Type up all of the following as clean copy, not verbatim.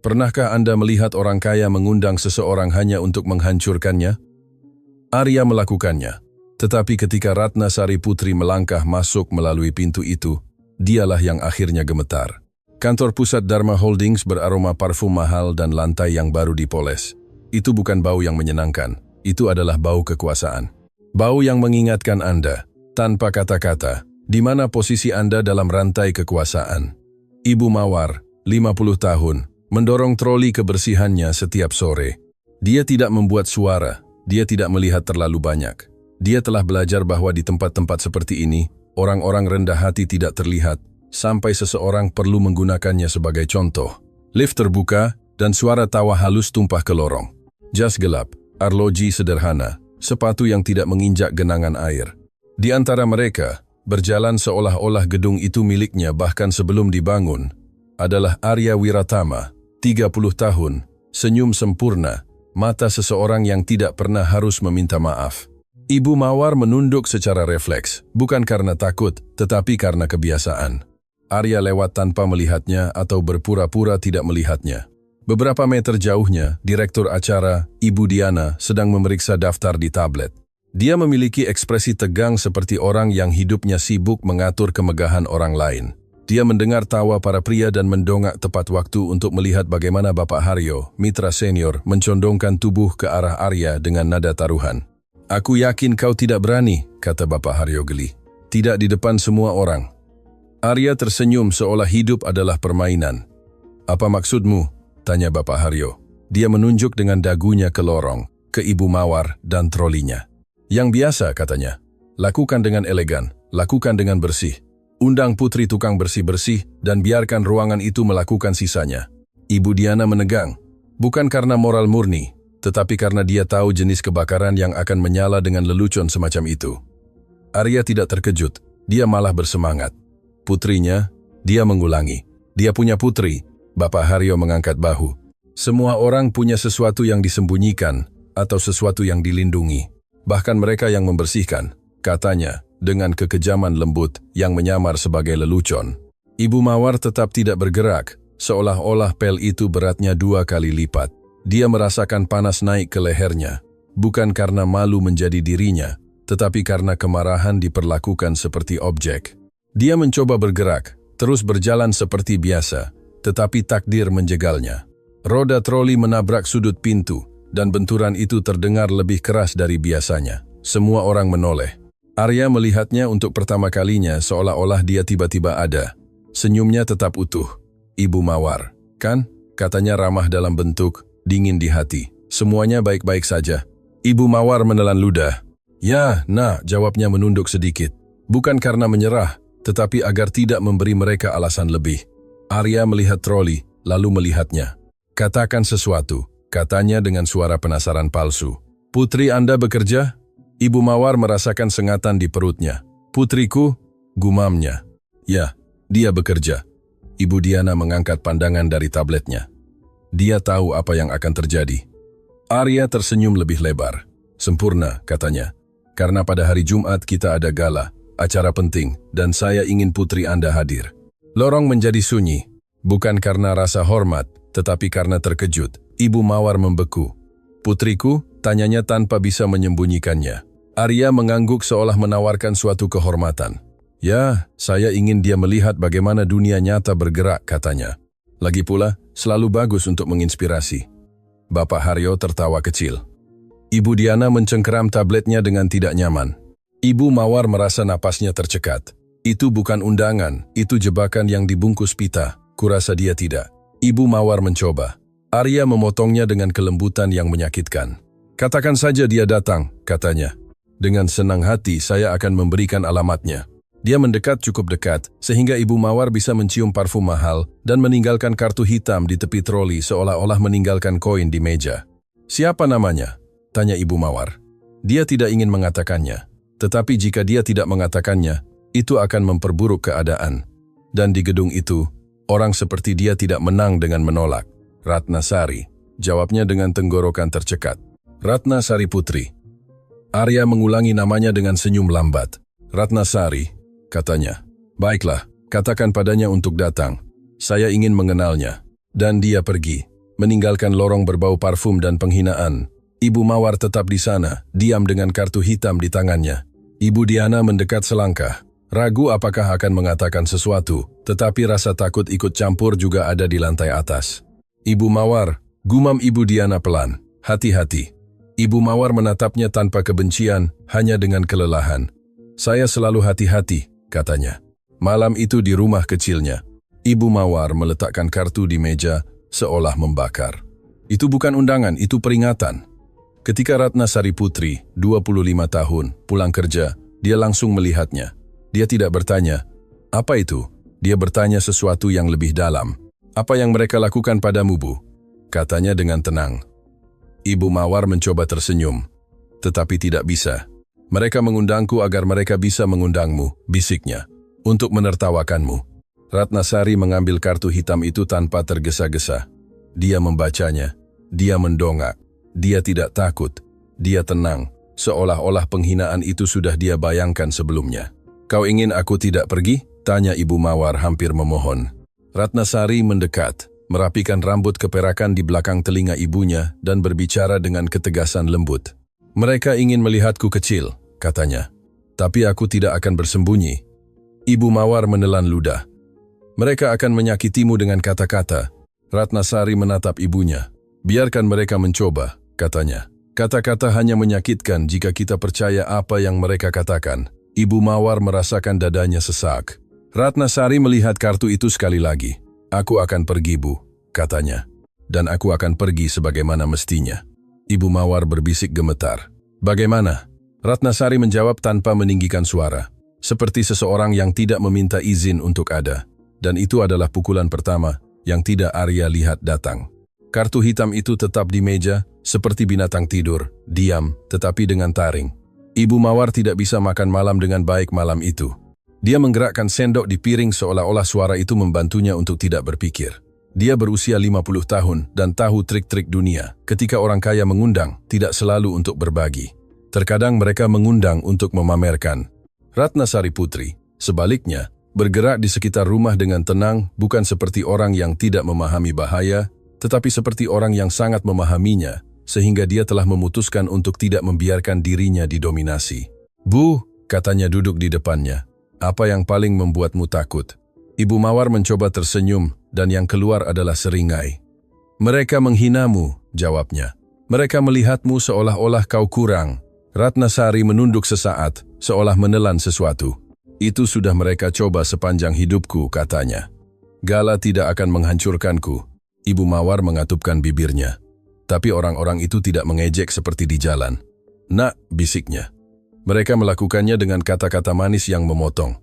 Pernahkah Anda melihat orang kaya mengundang seseorang hanya untuk menghancurkannya? Arya melakukannya. Tetapi ketika Ratna Sari Putri melangkah masuk melalui pintu itu, dialah yang akhirnya gemetar. Kantor pusat Dharma Holdings beraroma parfum mahal dan lantai yang baru dipoles. Itu bukan bau yang menyenangkan, itu adalah bau kekuasaan. Bau yang mengingatkan Anda, tanpa kata-kata, di mana posisi Anda dalam rantai kekuasaan. Ibu Mawar, 50 tahun, mendorong troli kebersihannya setiap sore. Dia tidak membuat suara, dia tidak melihat terlalu banyak. Dia telah belajar bahwa di tempat-tempat seperti ini, orang-orang rendah hati tidak terlihat, sampai seseorang perlu menggunakannya sebagai contoh. Lift terbuka, dan suara tawa halus tumpah ke lorong. Jas gelap, arloji sederhana, sepatu yang tidak menginjak genangan air. Di antara mereka, berjalan seolah-olah gedung itu miliknya bahkan sebelum dibangun, adalah Arya Wiratama, 30 tahun, senyum sempurna, mata seseorang yang tidak pernah harus meminta maaf. Ibu Mawar menunduk secara refleks, bukan karena takut, tetapi karena kebiasaan. Arya lewat tanpa melihatnya atau berpura-pura tidak melihatnya. Beberapa meter jauhnya, direktur acara, Ibu Diana, sedang memeriksa daftar di tablet. Dia memiliki ekspresi tegang seperti orang yang hidupnya sibuk mengatur kemegahan orang lain. Dia mendengar tawa para pria dan mendongak tepat waktu untuk melihat bagaimana Bapak Haryo, mitra senior, mencondongkan tubuh ke arah Arya dengan nada taruhan. "Aku yakin kau tidak berani," kata Bapak Haryo geli. "Tidak di depan semua orang." Arya tersenyum seolah hidup adalah permainan. "Apa maksudmu?" tanya Bapak Haryo. Dia menunjuk dengan dagunya ke lorong, ke Ibu Mawar dan trolinya. "Yang biasa," katanya. "Lakukan dengan elegan, lakukan dengan bersih. Undang putri tukang bersih-bersih dan biarkan ruangan itu melakukan sisanya." Ibu Diana menegang, bukan karena moral murni, tetapi karena dia tahu jenis kebakaran yang akan menyala dengan lelucon semacam itu. Arya tidak terkejut, dia malah bersemangat. "Putrinya," dia mengulangi. "Dia punya putri." Bapak Haryo mengangkat bahu. "Semua orang punya sesuatu yang disembunyikan atau sesuatu yang dilindungi. Bahkan mereka yang membersihkan," katanya, dengan kekejaman lembut yang menyamar sebagai lelucon. Ibu Mawar tetap tidak bergerak, seolah-olah pel itu beratnya 2 kali lipat. Dia merasakan panas naik ke lehernya, bukan karena malu menjadi dirinya, tetapi karena kemarahan diperlakukan seperti objek. Dia mencoba bergerak, terus berjalan seperti biasa, tetapi takdir menjegalnya. Roda troli menabrak sudut pintu, dan benturan itu terdengar lebih keras dari biasanya. Semua orang menoleh. Arya melihatnya untuk pertama kalinya seolah-olah dia tiba-tiba ada. Senyumnya tetap utuh. "Ibu Mawar, kan?" katanya ramah dalam bentuk, dingin di hati. "Semuanya baik-baik saja." Ibu Mawar menelan ludah. "Ya, nak," jawabnya menunduk sedikit. Bukan karena menyerah, tetapi agar tidak memberi mereka alasan lebih. Arya melihat troli, lalu melihatnya. "Katakan sesuatu," katanya dengan suara penasaran palsu. "Putri Anda bekerja?" Ibu Mawar merasakan sengatan di perutnya. "Putriku?" gumamnya. "Ya, dia bekerja." Ibu Diana mengangkat pandangan dari tabletnya. Dia tahu apa yang akan terjadi. Arya tersenyum lebih lebar. "Sempurna," katanya. "Karena pada hari Jumat kita ada gala, acara penting, dan saya ingin putri Anda hadir." Lorong menjadi sunyi, bukan karena rasa hormat, tetapi karena terkejut. Ibu Mawar membeku. "Putriku?" tanyanya tanpa bisa menyembunyikannya. Arya mengangguk seolah menawarkan suatu kehormatan. "Ya, saya ingin dia melihat bagaimana dunia nyata bergerak," katanya. "Lagi pula, selalu bagus untuk menginspirasi." Bapak Haryo tertawa kecil. Ibu Diana mencengkeram tabletnya dengan tidak nyaman. Ibu Mawar merasa napasnya tercekat. "Itu bukan undangan, itu jebakan yang dibungkus pita. Kurasa dia tidak." Ibu Mawar mencoba. Arya memotongnya dengan kelembutan yang menyakitkan. "Katakan saja dia datang," katanya. "Dengan senang hati saya akan memberikan alamatnya." Dia mendekat cukup dekat, sehingga Ibu Mawar bisa mencium parfum mahal dan meninggalkan kartu hitam di tepi troli seolah-olah meninggalkan koin di meja. "Siapa namanya?" tanya Ibu Mawar. Dia tidak ingin mengatakannya, tetapi jika dia tidak mengatakannya, itu akan memperburuk keadaan. Dan di gedung itu, orang seperti dia tidak menang dengan menolak. "Ratna Sari," jawabnya dengan tenggorokan tercekat. "Ratna Sari Putri." Arya mengulangi namanya dengan senyum lambat. "Ratna Sari," katanya. "Baiklah, katakan padanya untuk datang. Saya ingin mengenalnya." Dan dia pergi, meninggalkan lorong berbau parfum dan penghinaan. Ibu Mawar tetap di sana, diam dengan kartu hitam di tangannya. Ibu Diana mendekat selangkah, ragu apakah akan mengatakan sesuatu, tetapi rasa takut ikut campur juga ada di lantai atas. Ibu Mawar, gumam Ibu Diana pelan, hati-hati. Ibu Mawar menatapnya tanpa kebencian, hanya dengan kelelahan. Saya selalu hati-hati, katanya. Malam itu di rumah kecilnya, Ibu Mawar meletakkan kartu di meja, seolah membakar. Itu bukan undangan, itu peringatan. Ketika Ratna Sari Putri, 25 tahun, pulang kerja, dia langsung melihatnya. Dia tidak bertanya, "Apa itu?" Dia bertanya sesuatu yang lebih dalam. "Apa yang mereka lakukan padamu, Bu?" Katanya dengan tenang. Ibu Mawar mencoba tersenyum, tetapi tidak bisa. "Mereka mengundangku agar mereka bisa mengundangmu," bisiknya, "untuk menertawakanmu." Ratna Sari mengambil kartu hitam itu tanpa tergesa-gesa. Dia membacanya. Dia mendongak. Dia tidak takut. Dia tenang, seolah-olah penghinaan itu sudah dia bayangkan sebelumnya. "Kau ingin aku tidak pergi?" tanya Ibu Mawar hampir memohon. Ratna Sari mendekat, merapikan rambut keperakan di belakang telinga ibunya dan berbicara dengan ketegasan lembut. "Mereka ingin melihatku kecil," katanya. "Tapi aku tidak akan bersembunyi." Ibu Mawar menelan ludah. "Mereka akan menyakitimu dengan kata-kata." Ratna Sari menatap ibunya. "Biarkan mereka mencoba," katanya. "Kata-kata hanya menyakitkan jika kita percaya apa yang mereka katakan." Ibu Mawar merasakan dadanya sesak. Ratna Sari melihat kartu itu sekali lagi. "Aku akan pergi, Bu," katanya. "Dan aku akan pergi sebagaimana mestinya." Ibu Mawar berbisik gemetar. "Bagaimana?" Ratna Sari menjawab tanpa meninggikan suara, seperti seseorang yang tidak meminta izin untuk ada. Dan itu adalah pukulan pertama yang tidak Arya lihat datang. Kartu hitam itu tetap di meja, seperti binatang tidur, diam, tetapi dengan taring. Ibu Mawar tidak bisa makan malam dengan baik malam itu. Dia menggerakkan sendok di piring seolah-olah suara itu membantunya untuk tidak berpikir. Dia berusia 50 tahun dan tahu trik-trik dunia. Ketika orang kaya mengundang, tidak selalu untuk berbagi. Terkadang mereka mengundang untuk memamerkan. Ratna Sari Putri, sebaliknya, bergerak di sekitar rumah dengan tenang, bukan seperti orang yang tidak memahami bahaya, tetapi seperti orang yang sangat memahaminya, sehingga dia telah memutuskan untuk tidak membiarkan dirinya didominasi. "Bu," katanya duduk di depannya, "apa yang paling membuatmu takut?" Ibu Mawar mencoba tersenyum, dan yang keluar adalah seringai. "Mereka menghinamu," jawabnya. "Mereka melihatmu seolah-olah kau kurang." Ratna Sari menunduk sesaat, seolah menelan sesuatu. "Itu sudah mereka coba sepanjang hidupku," katanya. "Gala tidak akan menghancurkanku." Ibu Mawar mengatupkan bibirnya. Tapi orang-orang itu tidak mengejek seperti di jalan. "Nak," bisiknya. "Mereka melakukannya dengan kata-kata manis yang memotong."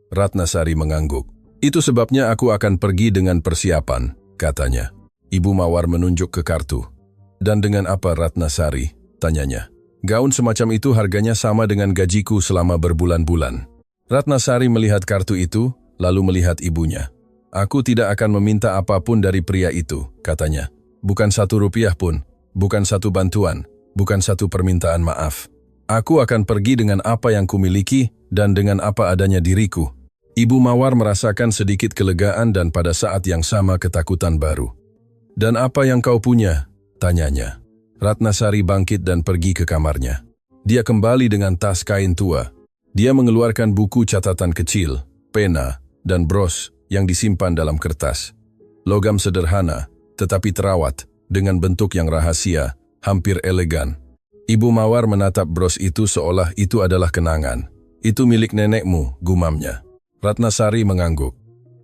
Ratna Sari mengangguk. "Itu sebabnya aku akan pergi dengan persiapan," katanya. Ibu Mawar menunjuk ke kartu. "Dan dengan apa, Ratna Sari?" tanyanya. "Gaun semacam itu harganya sama dengan gajiku selama berbulan-bulan." Ratna Sari melihat kartu itu, lalu melihat ibunya. "Aku tidak akan meminta apapun dari pria itu," katanya. "Bukan 1 rupiah pun, bukan 1 bantuan, bukan 1 permintaan maaf. Aku akan pergi dengan apa yang kumiliki dan dengan apa adanya diriku." Ibu Mawar merasakan sedikit kelegaan dan pada saat yang sama ketakutan baru. "Dan apa yang kau punya?" tanyanya. Ratna Sari bangkit dan pergi ke kamarnya. Dia kembali dengan tas kain tua. Dia mengeluarkan buku catatan kecil, pena, dan bros yang disimpan dalam kertas. Logam sederhana, tetapi terawat, dengan bentuk yang rahasia, hampir elegan. Ibu Mawar menatap bros itu seolah itu adalah kenangan. "Itu milik nenekmu," gumamnya. Ratna Sari mengangguk.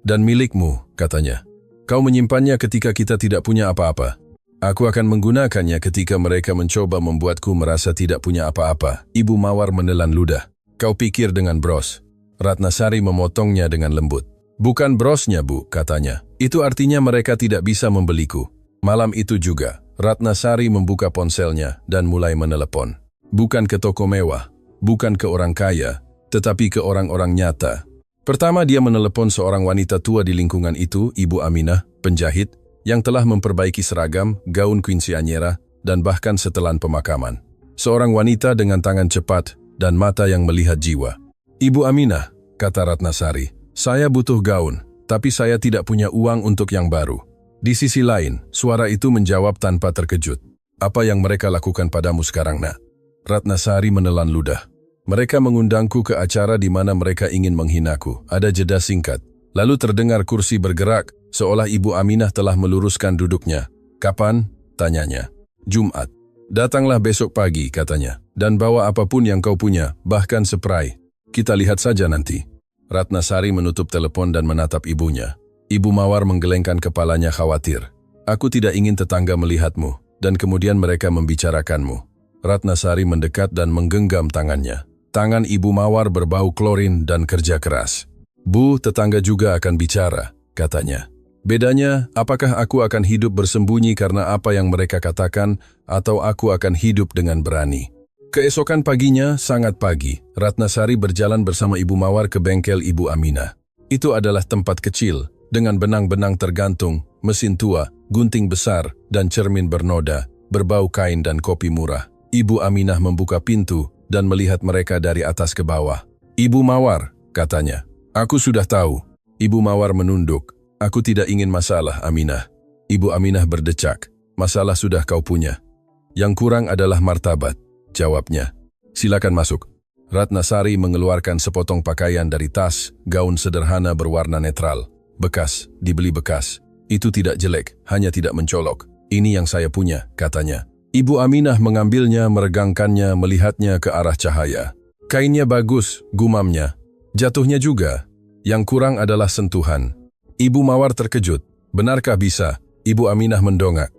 "Dan milikmu," katanya. "Kau menyimpannya ketika kita tidak punya apa-apa. Aku akan menggunakannya ketika mereka mencoba membuatku merasa tidak punya apa-apa." Ibu Mawar menelan ludah. "Kau pikir dengan bros?" Ratna Sari memotongnya dengan lembut. "Bukan brosnya, Bu," katanya. "Itu artinya mereka tidak bisa membeliku." Malam itu juga, Ratna Sari membuka ponselnya dan mulai menelepon. Bukan ke toko mewah, bukan ke orang kaya, tetapi ke orang-orang nyata. Pertama dia menelepon seorang wanita tua di lingkungan itu, Ibu Aminah, penjahit, yang telah memperbaiki seragam, gaun quinceañera, dan bahkan setelan pemakaman. Seorang wanita dengan tangan cepat dan mata yang melihat jiwa. "Ibu Aminah," kata Ratna Sari, "saya butuh gaun, tapi saya tidak punya uang untuk yang baru." Di sisi lain, suara itu menjawab tanpa terkejut. Apa yang mereka lakukan padamu sekarang, nak? Ratnasari menelan ludah. Mereka mengundangku ke acara di mana mereka ingin menghinaku. Ada jeda singkat. Lalu terdengar kursi bergerak, seolah Ibu Aminah telah meluruskan duduknya. Kapan? Tanyanya. Jumat. Datanglah besok pagi, katanya. Dan bawa apapun yang kau punya, bahkan spray. Kita lihat saja nanti. Ratnasari menutup telepon dan menatap ibunya. Ibu Mawar menggelengkan kepalanya khawatir. Aku tidak ingin tetangga melihatmu, dan kemudian mereka membicarakanmu. Ratnasari mendekat dan menggenggam tangannya. Tangan Ibu Mawar berbau klorin dan kerja keras. Bu, tetangga juga akan bicara, katanya. Bedanya, apakah aku akan hidup bersembunyi karena apa yang mereka katakan, atau aku akan hidup dengan berani? Keesokan paginya, sangat pagi, Ratnasari berjalan bersama Ibu Mawar ke bengkel Ibu Aminah. Itu adalah tempat kecil, dengan benang-benang tergantung, mesin tua, gunting besar, dan cermin bernoda, berbau kain dan kopi murah. Ibu Aminah membuka pintu dan melihat mereka dari atas ke bawah. Ibu Mawar, katanya. Aku sudah tahu. Ibu Mawar menunduk. Aku tidak ingin masalah, Aminah. Ibu Aminah berdecak. Masalah sudah kau punya. Yang kurang adalah martabat, jawabnya. Silakan masuk. Ratnasari mengeluarkan sepotong pakaian dari tas, gaun sederhana berwarna netral. Bekas, dibeli bekas. Itu tidak jelek, hanya tidak mencolok. Ini yang saya punya, katanya. Ibu Aminah mengambilnya, meregangkannya, melihatnya ke arah cahaya. Kainnya bagus, gumamnya. Jatuhnya juga. Yang kurang adalah sentuhan. Ibu Mawar terkejut. Benarkah bisa? Ibu Aminah mendongak.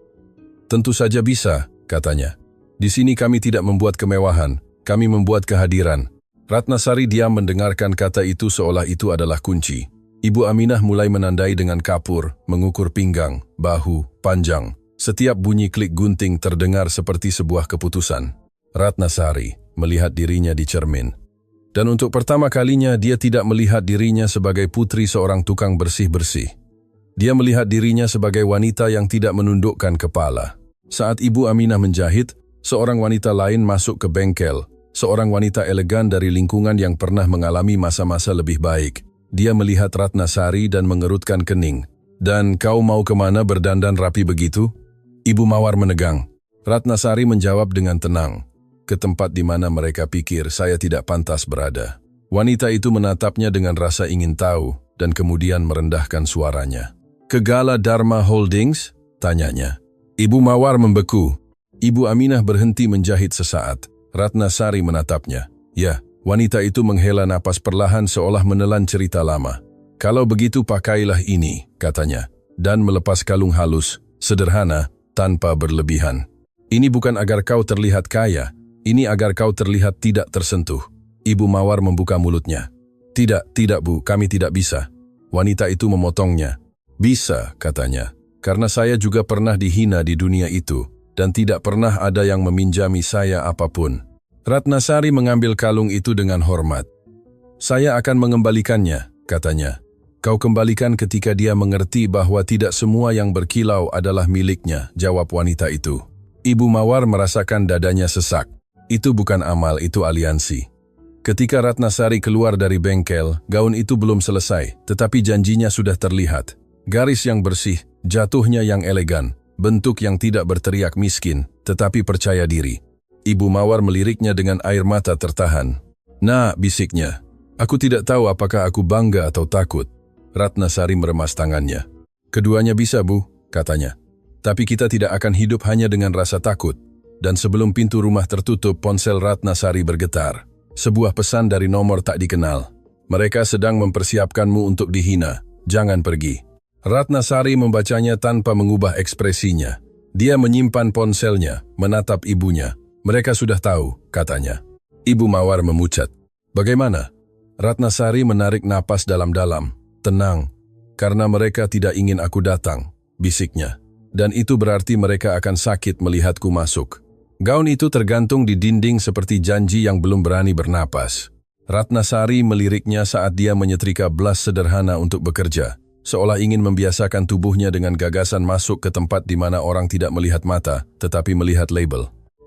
Tentu saja bisa, katanya. Di sini kami tidak membuat kemewahan, kami membuat kehadiran. Ratnasari diam mendengarkan kata itu seolah itu adalah kunci. Ibu Aminah mulai menandai dengan kapur, mengukur pinggang, bahu, panjang. Setiap bunyi klik gunting terdengar seperti sebuah keputusan. Ratnasari melihat dirinya di cermin. Dan untuk pertama kalinya dia tidak melihat dirinya sebagai putri seorang tukang bersih-bersih. Dia melihat dirinya sebagai wanita yang tidak menundukkan kepala. Saat Ibu Aminah menjahit, seorang wanita lain masuk ke bengkel. Seorang wanita elegan dari lingkungan yang pernah mengalami masa-masa lebih baik. Dia melihat Ratnasari dan mengerutkan kening. Dan kau mau kemana berdandan rapi begitu? Ibu Mawar menegang. Ratnasari menjawab dengan tenang. Ke tempat di mana mereka pikir saya tidak pantas berada. Wanita itu menatapnya dengan rasa ingin tahu dan kemudian merendahkan suaranya. Ke Gala Dharma Holdings? Tanyanya. Ibu Mawar membeku. Ibu Aminah berhenti menjahit sesaat. Ratnasari menatapnya. Ya, wanita itu menghela napas perlahan seolah menelan cerita lama. Kalau begitu pakailah ini, katanya. Dan melepas kalung halus, sederhana, tanpa berlebihan. Ini bukan agar kau terlihat kaya. Ini agar kau terlihat tidak tersentuh. Ibu Mawar membuka mulutnya. Tidak Bu, kami tidak bisa. Wanita itu memotongnya. Bisa, katanya. Karena saya juga pernah dihina di dunia itu. Dan tidak pernah ada yang meminjami saya apapun. Ratnasari mengambil kalung itu dengan hormat. Saya akan mengembalikannya, katanya. Kau kembalikan ketika dia mengerti bahwa tidak semua yang berkilau adalah miliknya, jawab wanita itu. Ibu Mawar merasakan dadanya sesak. Itu bukan amal, itu aliansi. Ketika Ratnasari keluar dari bengkel, gaun itu belum selesai, tetapi janjinya sudah terlihat. Garis yang bersih, jatuhnya yang elegan, bentuk yang tidak berteriak miskin, tetapi percaya diri. Ibu Mawar meliriknya dengan air mata tertahan. Nah, bisiknya. Aku tidak tahu apakah aku bangga atau takut. Ratnasari meremas tangannya. Keduanya bisa, Bu, katanya. Tapi kita tidak akan hidup hanya dengan rasa takut. Dan sebelum pintu rumah tertutup, ponsel Ratnasari bergetar. Sebuah pesan dari nomor tak dikenal. Mereka sedang mempersiapkanmu untuk dihina. Jangan pergi. Ratnasari membacanya tanpa mengubah ekspresinya. Dia menyimpan ponselnya, menatap ibunya. Mereka sudah tahu, katanya. Ibu Mawar memucat. Bagaimana? Ratnasari menarik napas dalam-dalam. Tenang, karena mereka tidak ingin aku datang, bisiknya. Dan itu berarti mereka akan sakit melihatku masuk. Gaun itu tergantung di dinding seperti janji yang belum berani bernapas. Ratnasari meliriknya saat dia menyetrika blas sederhana untuk bekerja, seolah ingin membiasakan tubuhnya dengan gagasan masuk ke tempat di mana orang tidak melihat mata, tetapi melihat label.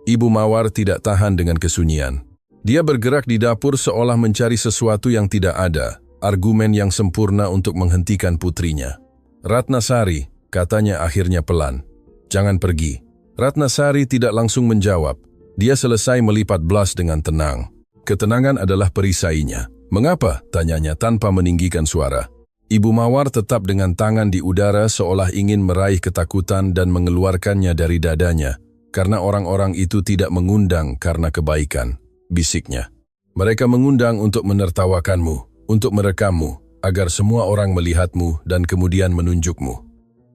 Ibu Mawar tidak tahan dengan kesunyian. Dia bergerak di dapur seolah mencari sesuatu yang tidak ada, argumen yang sempurna untuk menghentikan putrinya. Ratnasari, katanya akhirnya pelan. Jangan pergi. Ratnasari tidak langsung menjawab. Dia selesai melipat blas dengan tenang. Ketenangan adalah perisainya. Mengapa? Tanyanya tanpa meninggikan suara. Ibu Mawar tetap dengan tangan di udara seolah ingin meraih ketakutan dan mengeluarkannya dari dadanya. Karena orang-orang itu tidak mengundang karena kebaikan, bisiknya. Mereka mengundang untuk menertawakanmu, untuk merekammu, agar semua orang melihatmu dan kemudian menunjukmu.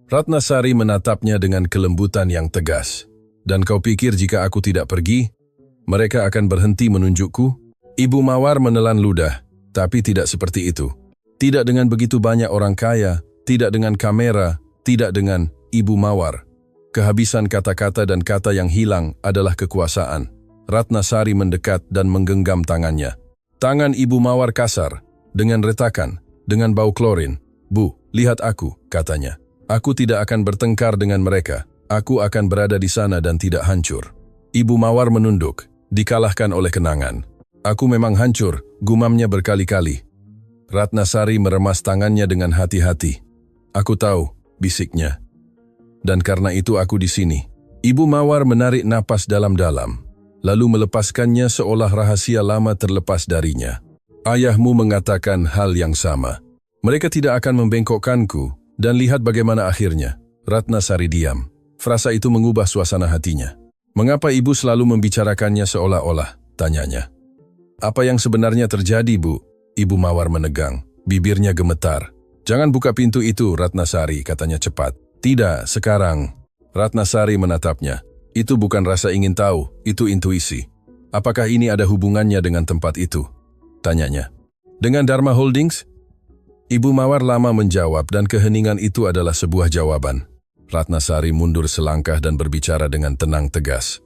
Ratnasari menatapnya dengan kelembutan yang tegas. Dan kau pikir jika aku tidak pergi, mereka akan berhenti menunjukku? Ibu Mawar menelan ludah, tapi tidak seperti itu. Tidak dengan begitu banyak orang kaya, tidak dengan kamera, tidak dengan Ibu Mawar. Kehabisan kata-kata dan kata yang hilang adalah kekuasaan. Ratnasari mendekat dan menggenggam tangannya. Tangan Ibu Mawar kasar, dengan retakan, dengan bau klorin. Bu, lihat aku, katanya. Aku tidak akan bertengkar dengan mereka. Aku akan berada di sana dan tidak hancur. Ibu Mawar menunduk, dikalahkan oleh kenangan. Aku memang hancur, gumamnya berkali-kali. Ratnasari meremas tangannya dengan hati-hati. Aku tahu, bisiknya. Dan karena itu aku di sini. Ibu Mawar menarik napas dalam-dalam, lalu melepaskannya seolah rahasia lama terlepas darinya. Ayahmu mengatakan hal yang sama. Mereka tidak akan membengkokkanku, dan lihat bagaimana akhirnya. Ratnasari diam. Frasa itu mengubah suasana hatinya. Mengapa ibu selalu membicarakannya seolah-olah? Tanyanya. Apa yang sebenarnya terjadi, Bu? Ibu Mawar menegang, bibirnya gemetar. Jangan buka pintu itu, Ratnasari, katanya cepat. Tidak, sekarang. Ratnasari menatapnya. Itu bukan rasa ingin tahu, itu intuisi. Apakah ini ada hubungannya dengan tempat itu? Tanyanya. Dengan Dharma Holdings? Ibu Mawar lama menjawab dan keheningan itu adalah sebuah jawaban. Ratnasari mundur selangkah dan berbicara dengan tenang tegas.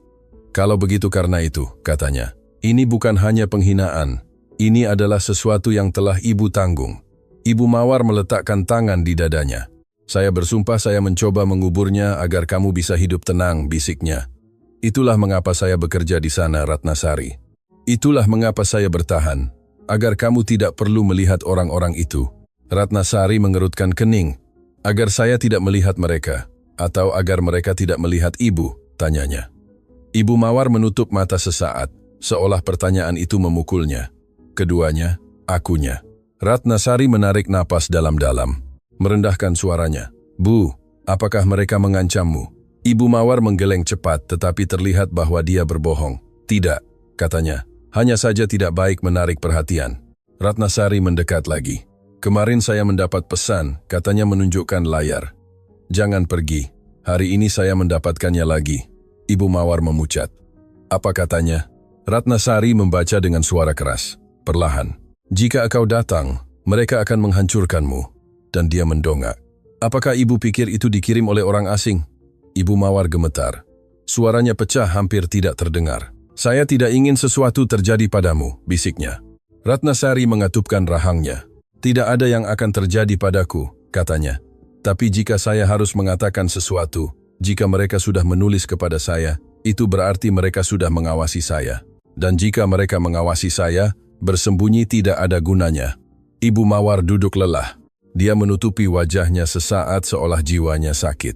Kalau begitu karena itu, katanya. Ini bukan hanya penghinaan. Ini adalah sesuatu yang telah ibu tanggung. Ibu Mawar meletakkan tangan di dadanya. Saya bersumpah saya mencoba menguburnya agar kamu bisa hidup tenang, bisiknya. Itulah mengapa saya bekerja di sana, Ratnasari. Itulah mengapa saya bertahan, agar kamu tidak perlu melihat orang-orang itu. Ratnasari mengerutkan kening. Agar saya tidak melihat mereka, atau agar mereka tidak melihat ibu, tanyanya. Ibu Mawar menutup mata sesaat, seolah pertanyaan itu memukulnya. Keduanya, akunya. Ratnasari menarik napas dalam-dalam, merendahkan suaranya. Bu, apakah mereka mengancammu? Ibu Mawar menggeleng cepat tetapi terlihat bahwa dia berbohong. Tidak, katanya. Hanya saja tidak baik menarik perhatian. Ratnasari mendekat lagi. Kemarin saya mendapat pesan, katanya menunjukkan layar. Jangan pergi, hari ini saya mendapatkannya lagi. Ibu Mawar memucat. Apa katanya? Ratnasari membaca dengan suara keras. Perlahan. Jika engkau datang, mereka akan menghancurkanmu. Dan dia mendongak. Apakah ibu pikir itu dikirim oleh orang asing? Ibu Mawar gemetar. Suaranya pecah hampir tidak terdengar. Saya tidak ingin sesuatu terjadi padamu, bisiknya. Ratnasari mengatupkan rahangnya. Tidak ada yang akan terjadi padaku, katanya. Tapi jika saya harus mengatakan sesuatu, jika mereka sudah menulis kepada saya, itu berarti mereka sudah mengawasi saya. Dan jika mereka mengawasi saya, bersembunyi tidak ada gunanya. Ibu Mawar duduk lelah. Dia menutupi wajahnya sesaat seolah jiwanya sakit.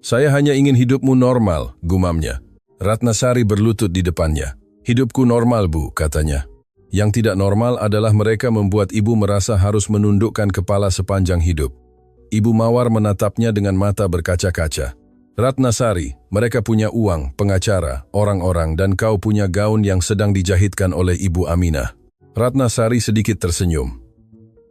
Saya hanya ingin hidupmu normal, gumamnya. Ratnasari berlutut di depannya. Hidupku normal, Bu, katanya. Yang tidak normal adalah mereka membuat ibu merasa harus menundukkan kepala sepanjang hidup. Ibu Mawar menatapnya dengan mata berkaca-kaca. Ratnasari, mereka punya uang, pengacara, orang-orang, dan kau punya gaun yang sedang dijahitkan oleh Ibu Aminah. Ratnasari sedikit tersenyum.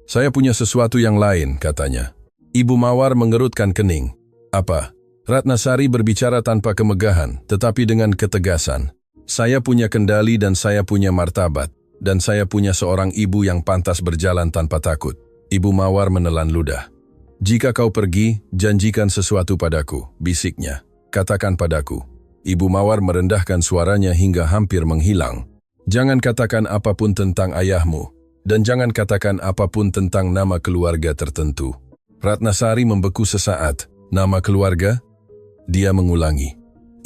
Saya punya sesuatu yang lain, katanya. Ibu Mawar mengerutkan kening. Apa? Ratnasari berbicara tanpa kemegahan, tetapi dengan ketegasan. Saya punya kendali dan saya punya martabat. Dan saya punya seorang ibu yang pantas berjalan tanpa takut. Ibu Mawar menelan ludah. Jika kau pergi, janjikan sesuatu padaku, bisiknya. Katakan padaku. Ibu Mawar merendahkan suaranya hingga hampir menghilang. Jangan katakan apapun tentang ayahmu, dan jangan katakan apapun tentang nama keluarga tertentu. Ratnasari membeku sesaat. Nama keluarga? Dia mengulangi.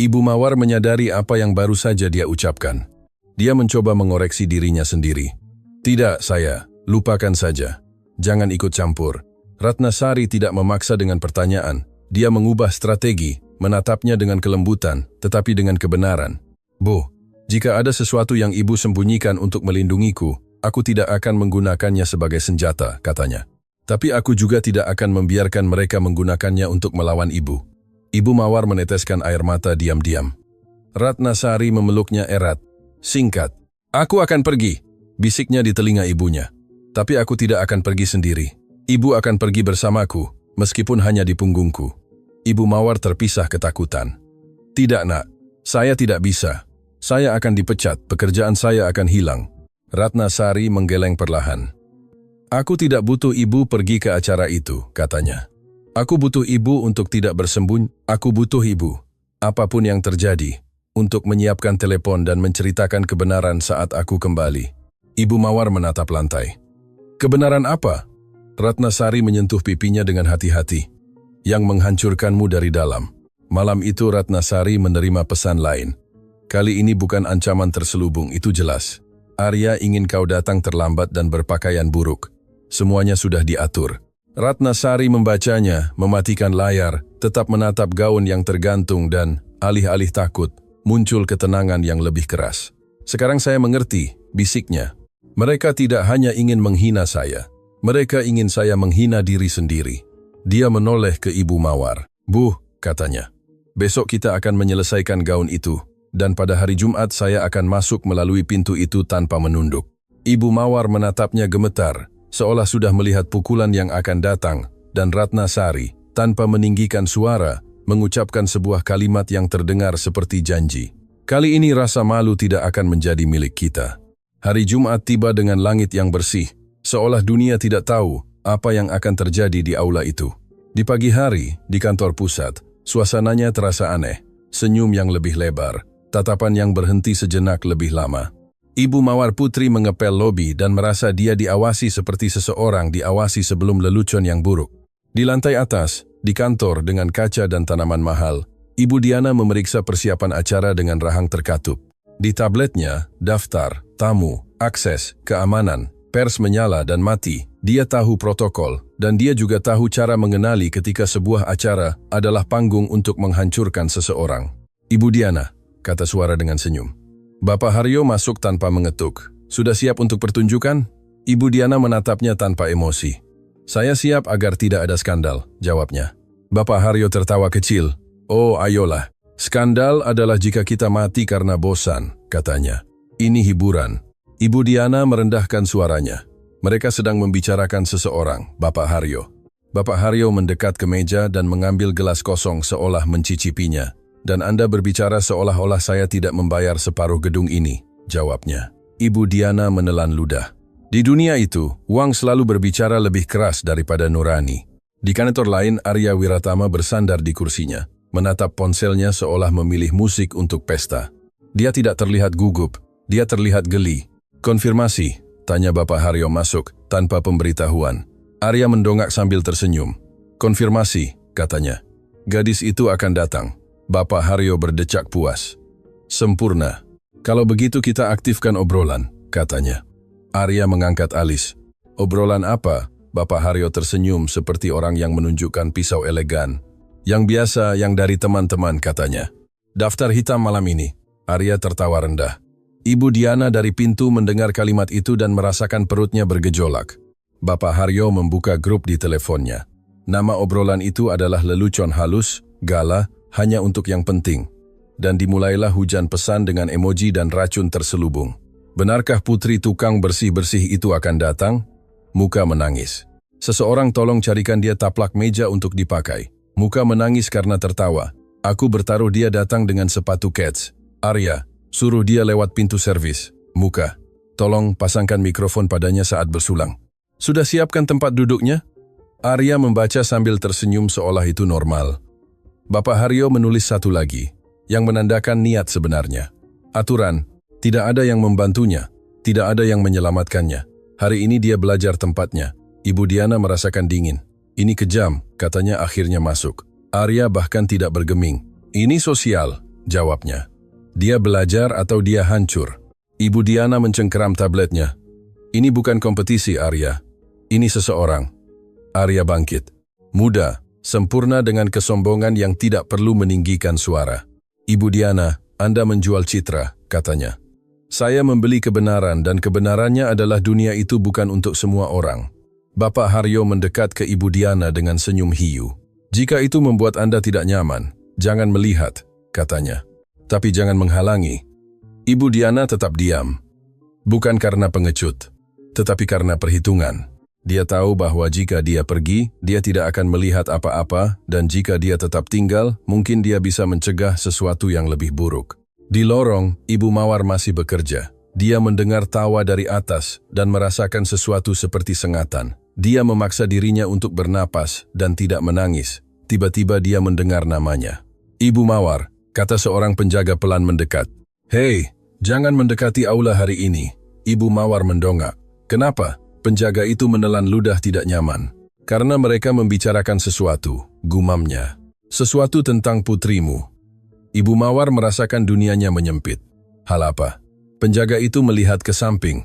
Ibu Mawar menyadari apa yang baru saja dia ucapkan. Dia mencoba mengoreksi dirinya sendiri. Tidak, saya. Lupakan saja. Jangan ikut campur. Ratnasari tidak memaksa dengan pertanyaan. Dia mengubah strategi, menatapnya dengan kelembutan, tetapi dengan kebenaran. Bu, jika ada sesuatu yang ibu sembunyikan untuk melindungiku, aku tidak akan menggunakannya sebagai senjata, katanya. Tapi aku juga tidak akan membiarkan mereka menggunakannya untuk melawan ibu. Ibu Mawar meneteskan air mata diam-diam. Ratnasari memeluknya erat. Singkat, aku akan pergi, bisiknya di telinga ibunya. Tapi aku tidak akan pergi sendiri. Ibu akan pergi bersamaku, meskipun hanya di punggungku. Ibu Mawar terpisah ketakutan. Tidak nak, saya tidak bisa. Saya akan dipecat, pekerjaan saya akan hilang. Ratnasari menggeleng perlahan. Aku tidak butuh ibu pergi ke acara itu, katanya. Aku butuh ibu untuk tidak bersembunyi. Aku butuh ibu, apapun yang terjadi, untuk menyiapkan telepon dan menceritakan kebenaran saat aku kembali. Ibu Mawar menatap lantai. Kebenaran apa? Ratnasari menyentuh pipinya dengan hati-hati. Yang menghancurkanmu dari dalam. Malam itu Ratnasari menerima pesan lain. Kali ini bukan ancaman terselubung, itu jelas. Arya ingin kau datang terlambat dan berpakaian buruk. Semuanya sudah diatur. Ratnasari membacanya, mematikan layar, tetap menatap gaun yang tergantung dan, alih-alih takut, muncul ketenangan yang lebih keras. Sekarang saya mengerti, bisiknya. Mereka tidak hanya ingin menghina saya. Mereka ingin saya menghina diri sendiri. Dia menoleh ke Ibu Mawar. Bu, katanya. Besok kita akan menyelesaikan gaun itu. Dan pada hari Jumat saya akan masuk melalui pintu itu tanpa menunduk. Ibu Mawar menatapnya gemetar, seolah sudah melihat pukulan yang akan datang, dan Ratnasari, tanpa meninggikan suara, mengucapkan sebuah kalimat yang terdengar seperti janji. Kali ini rasa malu tidak akan menjadi milik kita. Hari Jumat tiba dengan langit yang bersih, seolah dunia tidak tahu apa yang akan terjadi di aula itu. Di pagi hari, di kantor pusat, suasananya terasa aneh, senyum yang lebih lebar, tatapan yang berhenti sejenak lebih lama. Ibu Mawar Putri mengepel lobi dan merasa dia diawasi seperti seseorang diawasi sebelum lelucon yang buruk. Di lantai atas, di kantor dengan kaca dan tanaman mahal, Ibu Diana memeriksa persiapan acara dengan rahang terkatup. Di tabletnya, daftar, tamu, akses, keamanan, pers menyala dan mati. Dia tahu protokol, dan dia juga tahu cara mengenali ketika sebuah acara adalah panggung untuk menghancurkan seseorang. Ibu Diana, kata suara dengan senyum. Bapak Haryo masuk tanpa mengetuk. Sudah siap untuk pertunjukan? Ibu Diana menatapnya tanpa emosi. Saya siap agar tidak ada skandal, jawabnya. Bapak Haryo tertawa kecil. Oh, ayolah. Skandal adalah jika kita mati karena bosan, katanya. Ini hiburan. Ibu Diana merendahkan suaranya. Mereka sedang membicarakan seseorang, Bapak Haryo. Bapak Haryo mendekat ke meja dan mengambil gelas kosong seolah mencicipinya. Dan Anda berbicara seolah-olah saya tidak membayar separuh gedung ini, jawabnya. Ibu Diana menelan ludah. Di dunia itu, uang selalu berbicara lebih keras daripada nurani. Di kantor lain, Arya Wiratama bersandar di kursinya, menatap ponselnya seolah memilih musik untuk pesta. Dia tidak terlihat gugup, dia terlihat geli. Konfirmasi, tanya Bapak Haryo masuk, tanpa pemberitahuan. Arya mendongak sambil tersenyum. Konfirmasi, katanya. Gadis itu akan datang. Bapak Haryo berdecak puas. Sempurna. Kalau begitu kita aktifkan obrolan, katanya. Arya mengangkat alis. Obrolan apa? Bapak Haryo tersenyum seperti orang yang menunjukkan pisau elegan. Yang biasa, yang dari teman-teman, katanya. Daftar hitam malam ini. Arya tertawa rendah. Ibu Diana dari pintu mendengar kalimat itu dan merasakan perutnya bergejolak. Bapak Haryo membuka grup di teleponnya. Nama obrolan itu adalah lelucon halus, gala, hanya untuk yang penting. Dan dimulailah hujan pesan dengan emoji dan racun terselubung. Benarkah putri tukang bersih-bersih itu akan datang? Muka menangis. Seseorang tolong carikan dia taplak meja untuk dipakai. Muka menangis karena tertawa. Aku bertaruh dia datang dengan sepatu Keds. Arya, suruh dia lewat pintu servis. Muka, tolong pasangkan mikrofon padanya saat bersulang. Sudah siapkan tempat duduknya? Arya membaca sambil tersenyum seolah itu normal. Bapak Haryo menulis satu lagi, yang menandakan niat sebenarnya. Aturan, tidak ada yang membantunya, tidak ada yang menyelamatkannya. Hari ini dia belajar tempatnya. Ibu Diana merasakan dingin. Ini kejam, katanya akhirnya masuk. Arya bahkan tidak bergeming. Ini sosial, jawabnya. Dia belajar atau dia hancur. Ibu Diana mencengkeram tabletnya. Ini bukan kompetisi, Arya. Ini seseorang. Arya bangkit. Muda, Sempurna dengan kesombongan yang tidak perlu meninggikan suara. Ibu Diana, Anda menjual citra, katanya. Saya membeli kebenaran dan kebenarannya adalah dunia itu bukan untuk semua orang. Bapak Haryo mendekat ke Ibu Diana dengan senyum hiu. Jika itu membuat Anda tidak nyaman, jangan melihat, katanya. Tapi jangan menghalangi. Ibu Diana tetap diam. Bukan karena pengecut, tetapi karena perhitungan. Dia tahu bahwa jika dia pergi, dia tidak akan melihat apa-apa, dan jika dia tetap tinggal, mungkin dia bisa mencegah sesuatu yang lebih buruk. Di lorong, Ibu Mawar masih bekerja. Dia mendengar tawa dari atas dan merasakan sesuatu seperti sengatan. Dia memaksa dirinya untuk bernapas dan tidak menangis. Tiba-tiba dia mendengar namanya. Ibu Mawar, kata seorang penjaga pelan mendekat. Hei, jangan mendekati aula hari ini. Ibu Mawar mendongak. Kenapa? Penjaga itu menelan ludah tidak nyaman. Karena mereka membicarakan sesuatu, gumamnya. Sesuatu tentang putrimu. Ibu Mawar merasakan dunianya menyempit. Hal apa? Penjaga itu melihat ke samping.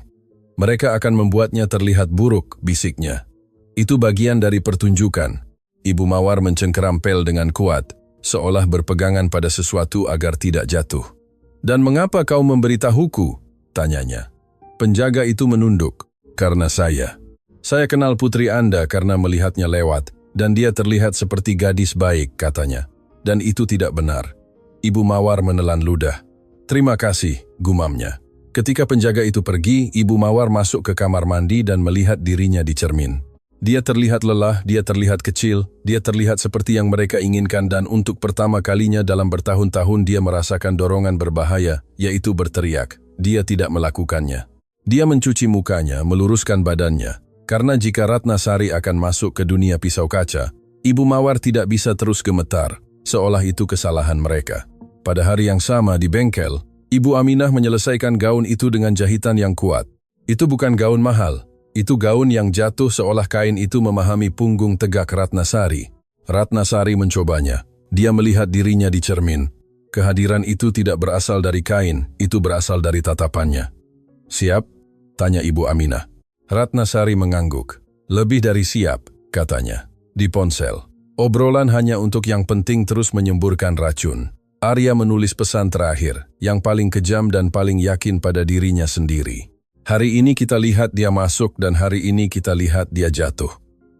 Mereka akan membuatnya terlihat buruk, bisiknya. Itu bagian dari pertunjukan. Ibu Mawar mencengkeram pel dengan kuat, seolah berpegangan pada sesuatu agar tidak jatuh. Dan mengapa kau memberitahuku? Tanyanya. Penjaga itu menunduk. Karena saya kenal putri Anda karena melihatnya lewat, dan dia terlihat seperti gadis baik, katanya. Dan itu tidak benar. Ibu Mawar menelan ludah. Terima kasih, gumamnya. Ketika penjaga itu pergi, Ibu Mawar masuk ke kamar mandi dan melihat dirinya di cermin. Dia terlihat lelah, dia terlihat kecil, dia terlihat seperti yang mereka inginkan, dan untuk pertama kalinya dalam bertahun-tahun dia merasakan dorongan berbahaya, yaitu berteriak. Dia tidak melakukannya. Dia mencuci mukanya, meluruskan badannya. Karena jika Ratnasari akan masuk ke dunia pisau kaca, Ibu Mawar tidak bisa terus gemetar, seolah itu kesalahan mereka. Pada hari yang sama di bengkel, Ibu Aminah menyelesaikan gaun itu dengan jahitan yang kuat. Itu bukan gaun mahal, itu gaun yang jatuh seolah kain itu memahami punggung tegak Ratnasari. Ratnasari mencobanya. Dia melihat dirinya di cermin. Kehadiran itu tidak berasal dari kain, itu berasal dari tatapannya. Siap? Tanya Ibu Aminah. Ratnasari mengangguk. Lebih dari siap, katanya. Di ponsel. Obrolan hanya untuk yang penting terus menyemburkan racun. Arya menulis pesan terakhir, yang paling kejam dan paling yakin pada dirinya sendiri. Hari ini kita lihat dia masuk dan hari ini kita lihat dia jatuh.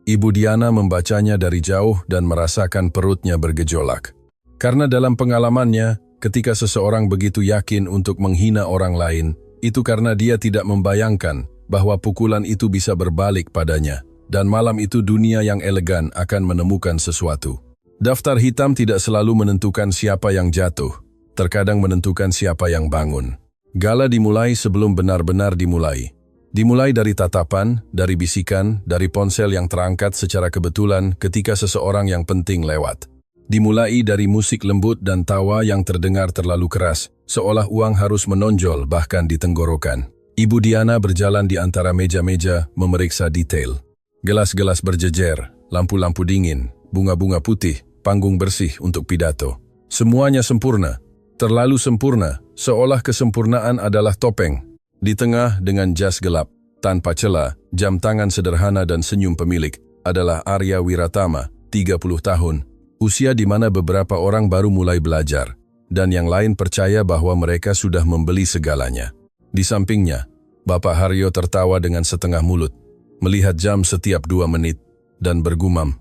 Ibu Diana membacanya dari jauh dan merasakan perutnya bergejolak. Karena dalam pengalamannya, ketika seseorang begitu yakin untuk menghina orang lain, itu karena dia tidak membayangkan bahwa pukulan itu bisa berbalik padanya, dan malam itu dunia yang elegan akan menemukan sesuatu. Daftar hitam tidak selalu menentukan siapa yang jatuh, terkadang menentukan siapa yang bangun. Gala dimulai sebelum benar-benar dimulai. Dimulai dari tatapan, dari bisikan, dari ponsel yang terangkat secara kebetulan ketika seseorang yang penting lewat. Dimulai dari musik lembut dan tawa yang terdengar terlalu keras, seolah uang harus menonjol bahkan di tenggorokan. Ibu Diana berjalan di antara meja-meja memeriksa detail. Gelas-gelas berjejer, lampu-lampu dingin, bunga-bunga putih, panggung bersih untuk pidato. Semuanya sempurna, terlalu sempurna, seolah kesempurnaan adalah topeng. Di tengah dengan jas gelap, tanpa celah, jam tangan sederhana dan senyum pemilik adalah Arya Wiratama, 30 tahun. Usia di mana beberapa orang baru mulai belajar, dan yang lain percaya bahwa mereka sudah membeli segalanya. Di sampingnya, Bapak Haryo tertawa dengan setengah mulut, melihat jam setiap 2 menit, dan bergumam,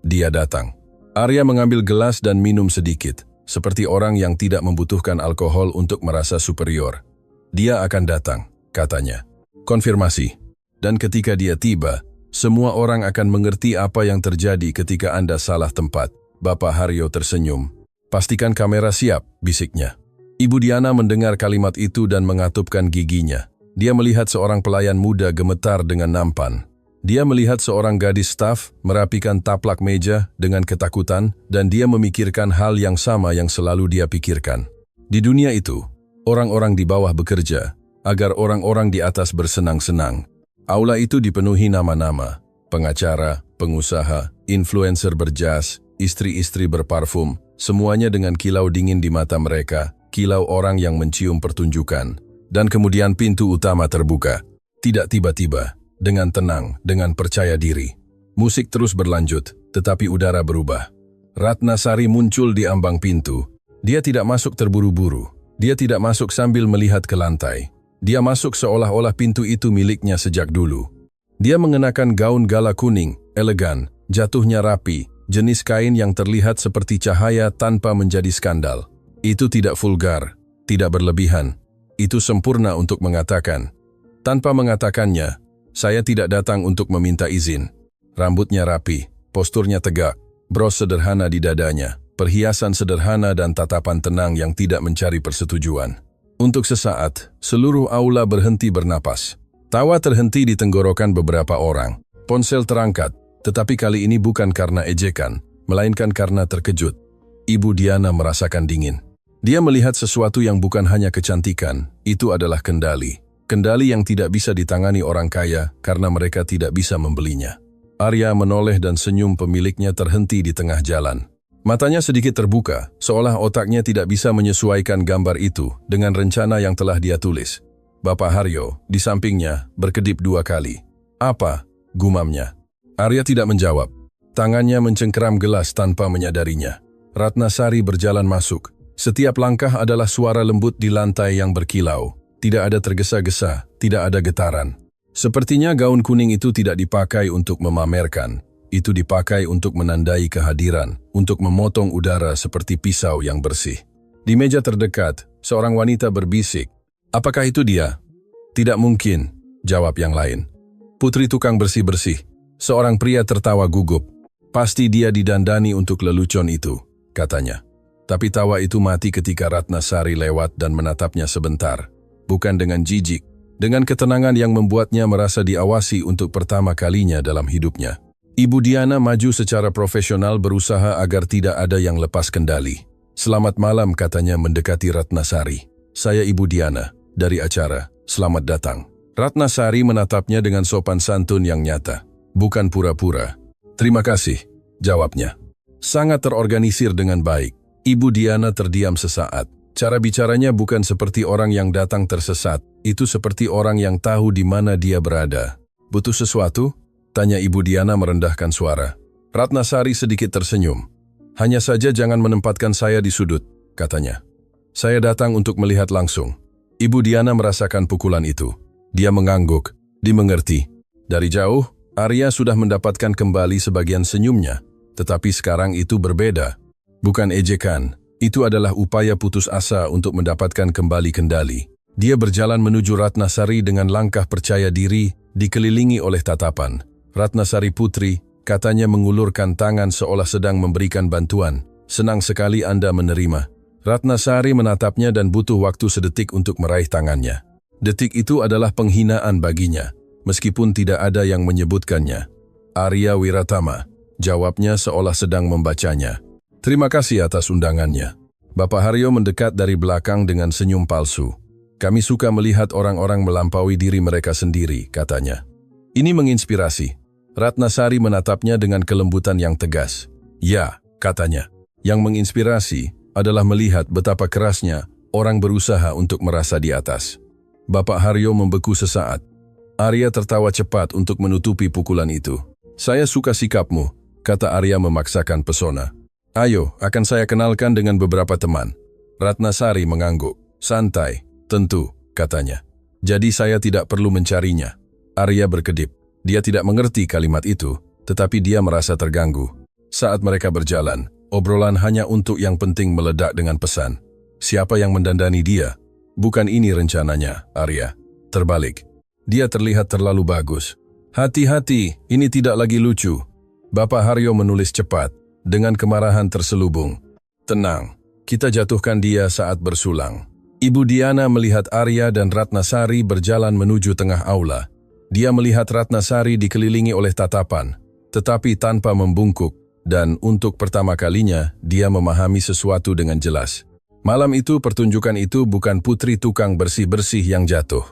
dia datang. Arya mengambil gelas dan minum sedikit, seperti orang yang tidak membutuhkan alkohol untuk merasa superior. Dia akan datang, katanya. Konfirmasi. Dan ketika dia tiba, semua orang akan mengerti apa yang terjadi ketika Anda salah tempat. Bapak Haryo tersenyum. Pastikan kamera siap, bisiknya. Ibu Diana mendengar kalimat itu dan mengatupkan giginya. Dia melihat seorang pelayan muda gemetar dengan nampan. Dia melihat seorang gadis staf merapikan taplak meja dengan ketakutan dan dia memikirkan hal yang sama yang selalu dia pikirkan. Di dunia itu, orang-orang di bawah bekerja agar orang-orang di atas bersenang-senang. Aula itu dipenuhi nama-nama, pengacara, pengusaha, influencer berjas, istri-istri berparfum, semuanya dengan kilau dingin di mata mereka, kilau orang yang mencium pertunjukan. Dan kemudian pintu utama terbuka. Tidak tiba-tiba, dengan tenang, dengan percaya diri. Musik terus berlanjut. tetapi udara berubah. Ratnasari muncul di ambang pintu. Dia tidak masuk terburu-buru. Dia tidak masuk sambil melihat ke lantai. Dia masuk seolah-olah pintu itu miliknya sejak dulu. Dia mengenakan gaun gala kuning, elegan, jatuhnya rapi, jenis kain yang terlihat seperti cahaya tanpa menjadi skandal. Itu tidak vulgar, tidak berlebihan. Itu sempurna untuk mengatakan. Tanpa mengatakannya, saya tidak datang untuk meminta izin. Rambutnya rapi, posturnya tegak, bros sederhana di dadanya, perhiasan sederhana dan tatapan tenang yang tidak mencari persetujuan. Untuk sesaat, seluruh aula berhenti bernapas. Tawa terhenti di tenggorokan beberapa orang. Ponsel terangkat, tetapi kali ini bukan karena ejekan, melainkan karena terkejut. Ibu Diana merasakan dingin. Dia melihat sesuatu yang bukan hanya kecantikan, itu adalah kendali. Kendali yang tidak bisa ditangani orang kaya karena mereka tidak bisa membelinya. Arya menoleh dan senyum pemiliknya terhenti di tengah jalan. Matanya sedikit terbuka, seolah otaknya tidak bisa menyesuaikan gambar itu dengan rencana yang telah dia tulis. Bapak Haryo, di sampingnya, berkedip 2 kali. Apa? Gumamnya. Arya tidak menjawab. Tangannya mencengkeram gelas tanpa menyadarinya. Ratnasari berjalan masuk. Setiap langkah adalah suara lembut di lantai yang berkilau. Tidak ada tergesa-gesa, tidak ada getaran. Sepertinya gaun kuning itu tidak dipakai untuk memamerkan. Itu dipakai untuk menandai kehadiran, untuk memotong udara seperti pisau yang bersih. Di meja terdekat, seorang wanita berbisik. Apakah itu dia? Tidak mungkin, jawab yang lain. Putri tukang bersih-bersih. Seorang pria tertawa gugup. Pasti dia didandani untuk lelucon itu, katanya. Tapi tawa itu mati ketika Ratnasari lewat dan menatapnya sebentar. Bukan dengan jijik, dengan ketenangan yang membuatnya merasa diawasi untuk pertama kalinya dalam hidupnya. Ibu Diana maju secara profesional berusaha agar tidak ada yang lepas kendali. Selamat malam, katanya mendekati Ratnasari. Saya Ibu Diana. Dari acara, selamat datang. Ratnasari menatapnya dengan sopan santun yang nyata. Bukan pura-pura. Terima kasih, jawabnya. Sangat terorganisir dengan baik. Ibu Diana terdiam sesaat. Cara bicaranya bukan seperti orang yang datang tersesat. Itu seperti orang yang tahu di mana dia berada. Butuh sesuatu? Tanya Ibu Diana merendahkan suara. Ratnasari sedikit tersenyum. Hanya saja jangan menempatkan saya di sudut, katanya. Saya datang untuk melihat langsung. Ibu Diana merasakan pukulan itu. Dia mengangguk, dimengerti. Dari jauh, Arya sudah mendapatkan kembali sebagian senyumnya. Tetapi sekarang itu berbeda. Bukan ejekan, itu adalah upaya putus asa untuk mendapatkan kembali kendali. Dia berjalan menuju Ratnasari dengan langkah percaya diri, dikelilingi oleh tatapan. Ratnasari putri, katanya mengulurkan tangan seolah sedang memberikan bantuan. Senang sekali Anda menerima. Ratnasari menatapnya dan butuh waktu sedetik untuk meraih tangannya. Detik itu adalah penghinaan baginya, meskipun tidak ada yang menyebutkannya. Arya Wiratama, jawabnya seolah sedang membacanya. Terima kasih atas undangannya. Bapak Haryo mendekat dari belakang dengan senyum palsu. Kami suka melihat orang-orang melampaui diri mereka sendiri, katanya. Ini menginspirasi. Ratnasari menatapnya dengan kelembutan yang tegas. Ya, katanya. Yang menginspirasi adalah melihat betapa kerasnya orang berusaha untuk merasa di atas. Bapak Haryo membeku sesaat. Arya tertawa cepat untuk menutupi pukulan itu. Saya suka sikapmu, kata Arya memaksakan pesona. Ayo, akan saya kenalkan dengan beberapa teman. Ratnasari mengangguk. Santai, tentu, katanya. Jadi saya tidak perlu mencarinya. Arya berkedip. Dia tidak mengerti kalimat itu, tetapi dia merasa terganggu. Saat mereka berjalan, obrolan hanya untuk yang penting meledak dengan pesan. Siapa yang mendandani dia? Bukan ini rencananya, Arya. Terbalik. Dia terlihat terlalu bagus. Hati-hati, ini tidak lagi lucu. Bapak Haryo menulis cepat, dengan kemarahan terselubung. Tenang, kita jatuhkan dia saat bersulang. Ibu Diana melihat Arya dan Ratnasari berjalan menuju tengah aula. Dia melihat Ratnasari dikelilingi oleh tatapan, tetapi tanpa membungkuk, dan untuk pertama kalinya dia memahami sesuatu dengan jelas. Malam itu pertunjukan itu bukan putri tukang bersih-bersih yang jatuh.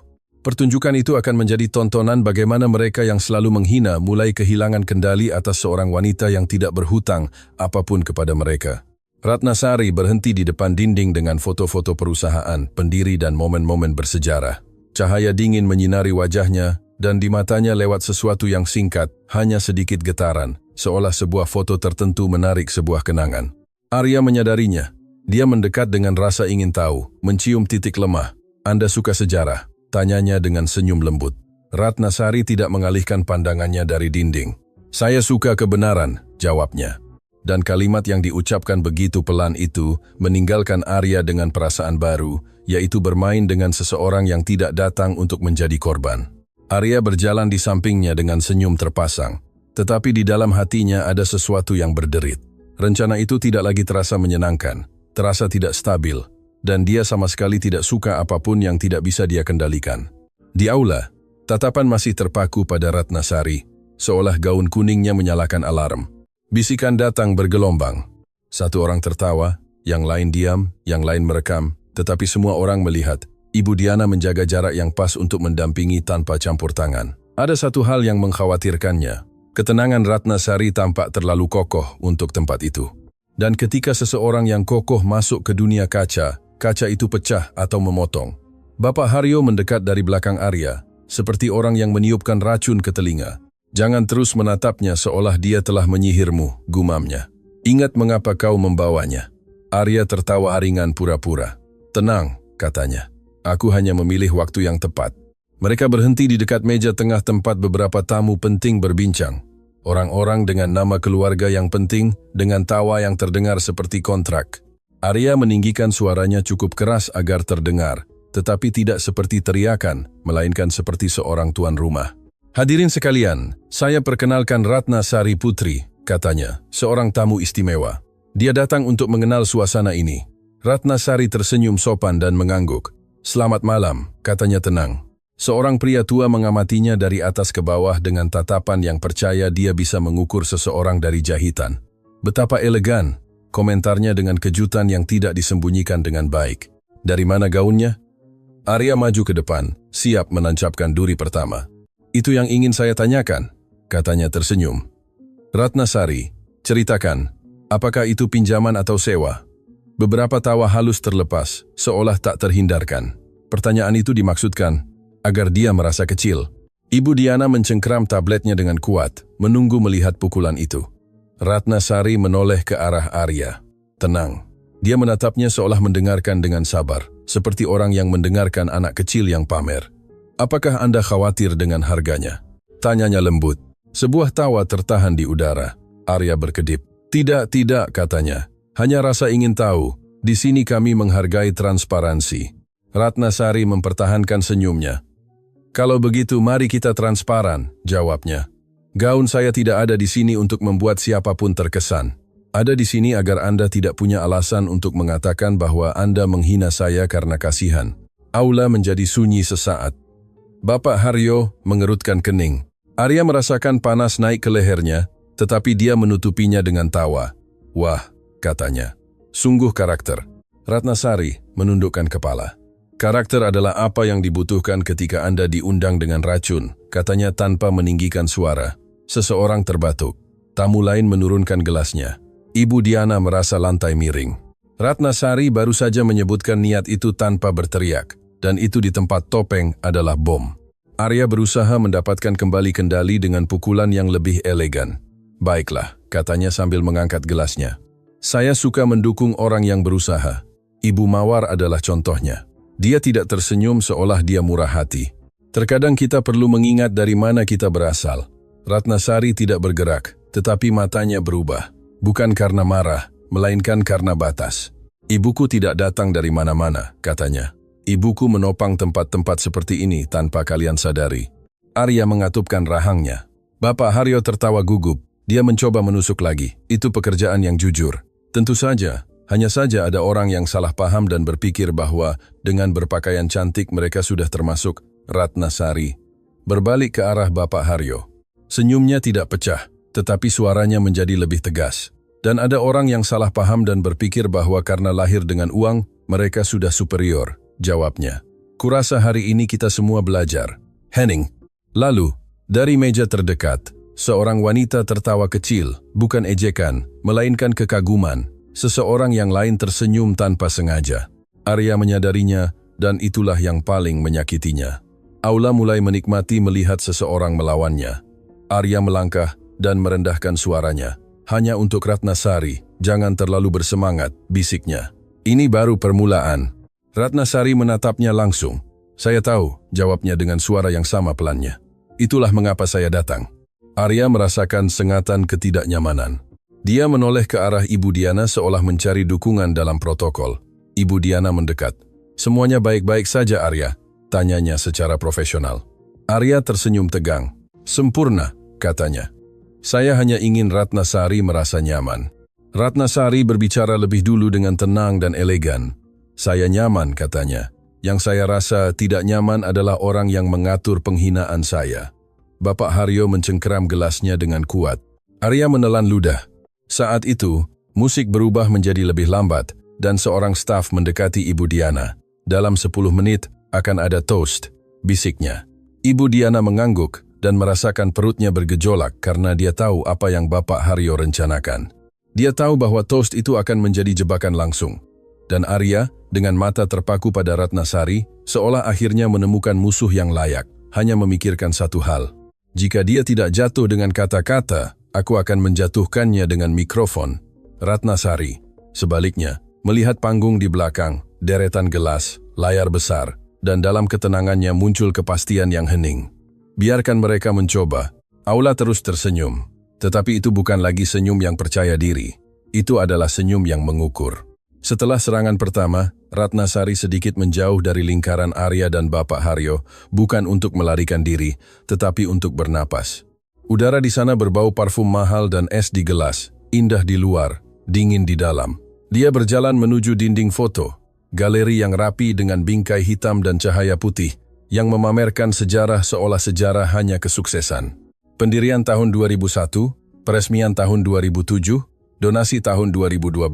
Pertunjukan itu akan menjadi tontonan bagaimana mereka yang selalu menghina mulai kehilangan kendali atas seorang wanita yang tidak berhutang apapun kepada mereka. Ratnasari berhenti di depan dinding dengan foto-foto perusahaan, pendiri dan momen-momen bersejarah. Cahaya dingin menyinari wajahnya, dan di matanya lewat sesuatu yang singkat, hanya sedikit getaran, seolah sebuah foto tertentu menarik sebuah kenangan. Arya menyadarinya. Dia mendekat dengan rasa ingin tahu, mencium titik lemah. "Anda suka sejarah?" tanyanya dengan senyum lembut. Ratnasari tidak mengalihkan pandangannya dari dinding. "Saya suka kebenaran," jawabnya. Dan kalimat yang diucapkan begitu pelan itu meninggalkan Arya dengan perasaan baru, yaitu bermain dengan seseorang yang tidak datang untuk menjadi korban. Arya berjalan di sampingnya dengan senyum terpasang, tetapi di dalam hatinya ada sesuatu yang berderit. Rencana itu tidak lagi terasa menyenangkan, terasa tidak stabil, dan dia sama sekali tidak suka apapun yang tidak bisa dia kendalikan. Di aula, tatapan masih terpaku pada Ratnasari, seolah gaun kuningnya menyalakan alarm. Bisikan datang bergelombang. Satu orang tertawa, yang lain diam, yang lain merekam, tetapi semua orang melihat. Ibu Diana menjaga jarak yang pas untuk mendampingi tanpa campur tangan. Ada satu hal yang mengkhawatirkannya. Ketenangan Ratnasari tampak terlalu kokoh untuk tempat itu. Dan ketika seseorang yang kokoh masuk ke dunia kaca, kaca itu pecah atau memotong. Bapak Haryo mendekat dari belakang Arya, seperti orang yang meniupkan racun ke telinga. "Jangan terus menatapnya seolah dia telah menyihirmu," gumamnya. "Ingat mengapa kau membawanya." Arya tertawa ringan pura-pura. "Tenang," katanya. "Aku hanya memilih waktu yang tepat." Mereka berhenti di dekat meja tengah tempat beberapa tamu penting berbincang. Orang-orang dengan nama keluarga yang penting, dengan tawa yang terdengar seperti kontrak. Arya meninggikan suaranya cukup keras agar terdengar, tetapi tidak seperti teriakan, melainkan seperti seorang tuan rumah. "Hadirin sekalian, saya perkenalkan Ratnasari Putri," katanya, "seorang tamu istimewa. Dia datang untuk mengenal suasana ini." Ratnasari tersenyum sopan dan mengangguk. "Selamat malam," katanya tenang. Seorang pria tua mengamatinya dari atas ke bawah dengan tatapan yang percaya dia bisa mengukur seseorang dari jahitan. "Betapa elegan," komentarnya dengan kejutan yang tidak disembunyikan dengan baik. "Dari mana gaunnya?" Arya maju ke depan, siap menancapkan duri pertama. "Itu yang ingin saya tanyakan," katanya tersenyum. "Ratnasari, ceritakan, apakah itu pinjaman atau sewa?" Beberapa tawa halus terlepas, seolah tak terhindarkan. Pertanyaan itu dimaksudkan agar dia merasa kecil. Ibu Diana mencengkram tabletnya dengan kuat, menunggu melihat pukulan itu. Ratnasari menoleh ke arah Arya. Tenang. Dia menatapnya seolah mendengarkan dengan sabar, seperti orang yang mendengarkan anak kecil yang pamer. "Apakah Anda khawatir dengan harganya?" tanyanya lembut. Sebuah tawa tertahan di udara. Arya berkedip. Tidak, katanya. "Hanya rasa ingin tahu. Di sini kami menghargai transparansi." Ratnasari mempertahankan senyumnya. "Kalau begitu mari kita transparan," jawabnya. "Gaun saya tidak ada di sini untuk membuat siapapun terkesan. Ada di sini agar Anda tidak punya alasan untuk mengatakan bahwa Anda menghina saya karena kasihan." Aula menjadi sunyi sesaat. Bapak Haryo mengerutkan kening. Arya merasakan panas naik ke lehernya, tetapi dia menutupinya dengan tawa. "Wah," katanya. "Sungguh karakter." Ratnasari menundukkan kepala. "Karakter adalah apa yang dibutuhkan ketika Anda diundang dengan racun," katanya tanpa meninggikan suara. Seseorang terbatuk. Tamu lain menurunkan gelasnya. Ibu Diana merasa lantai miring. Ratnasari baru saja menyebutkan niat itu tanpa berteriak. Dan itu di tempat topeng adalah bom. Arya berusaha mendapatkan kembali kendali dengan pukulan yang lebih elegan. "Baiklah," katanya sambil mengangkat gelasnya. "Saya suka mendukung orang yang berusaha. Ibu Mawar adalah contohnya. Dia tidak tersenyum seolah dia murah hati. Terkadang kita perlu mengingat dari mana kita berasal." Ratnasari tidak bergerak, tetapi matanya berubah. Bukan karena marah, melainkan karena batas. "Ibuku tidak datang dari mana-mana," katanya. "Ibuku menopang tempat-tempat seperti ini tanpa kalian sadari." Arya mengatupkan rahangnya. Bapak Haryo tertawa gugup. Dia mencoba menusuk lagi. "Itu pekerjaan yang jujur." Tentu saja, hanya saja ada orang yang salah paham dan berpikir bahwa dengan berpakaian cantik mereka sudah termasuk. Ratnasari berbalik ke arah Bapak Haryo. Senyumnya tidak pecah, tetapi suaranya menjadi lebih tegas. "Dan ada orang yang salah paham dan berpikir bahwa karena lahir dengan uang, mereka sudah superior," jawabnya. "Kurasa hari ini kita semua belajar." "Henning." Lalu, dari meja terdekat, seorang wanita tertawa kecil, bukan ejekan, melainkan kekaguman. Seseorang yang lain tersenyum tanpa sengaja. Arya menyadarinya, dan itulah yang paling menyakitinya. Aula mulai menikmati melihat seseorang melawannya. Arya melangkah dan merendahkan suaranya. Hanya untuk Ratnasari, jangan terlalu bersemangat, bisiknya. Ini baru permulaan. Ratnasari menatapnya langsung. Saya tahu, jawabnya dengan suara yang sama pelannya. Itulah mengapa saya datang. Arya merasakan sengatan ketidaknyamanan. Dia menoleh ke arah Ibu Diana seolah mencari dukungan dalam protokol. Ibu Diana mendekat. Semuanya baik-baik saja Arya, tanyanya secara profesional. Arya tersenyum tegang. Sempurna, katanya. Saya hanya ingin Ratnasari merasa nyaman. Ratnasari berbicara lebih dulu dengan tenang dan elegan. Saya nyaman, katanya. Yang saya rasa tidak nyaman adalah orang yang mengatur penghinaan saya. Bapak Haryo mencengkeram gelasnya dengan kuat. Arya menelan ludah. Saat itu, musik berubah menjadi lebih lambat dan seorang staf mendekati Ibu Diana. Dalam 10 menit akan ada toast, bisiknya. Ibu Diana mengangguk dan merasakan perutnya bergejolak karena dia tahu apa yang Bapak Haryo rencanakan. Dia tahu bahwa toast itu akan menjadi jebakan langsung. Dan Arya, dengan mata terpaku pada Ratnasari, seolah akhirnya menemukan musuh yang layak, hanya memikirkan satu hal. Jika dia tidak jatuh dengan kata-kata, aku akan menjatuhkannya dengan mikrofon. Ratnasari, sebaliknya, melihat panggung di belakang, deretan gelas, layar besar, dan dalam ketenangannya muncul kepastian yang hening. Biarkan mereka mencoba. Aula terus tersenyum. Tetapi itu bukan lagi senyum yang percaya diri. Itu adalah senyum yang mengukur. Setelah serangan pertama, Ratnasari sedikit menjauh dari lingkaran Arya dan Bapak Haryo, bukan untuk melarikan diri, tetapi untuk bernapas. Udara di sana berbau parfum mahal dan es di gelas, indah di luar, dingin di dalam. Dia berjalan menuju dinding foto, galeri yang rapi dengan bingkai hitam dan cahaya putih, yang memamerkan sejarah seolah sejarah hanya kesuksesan. Pendirian tahun 2001, peresmian tahun 2007, donasi tahun 2012.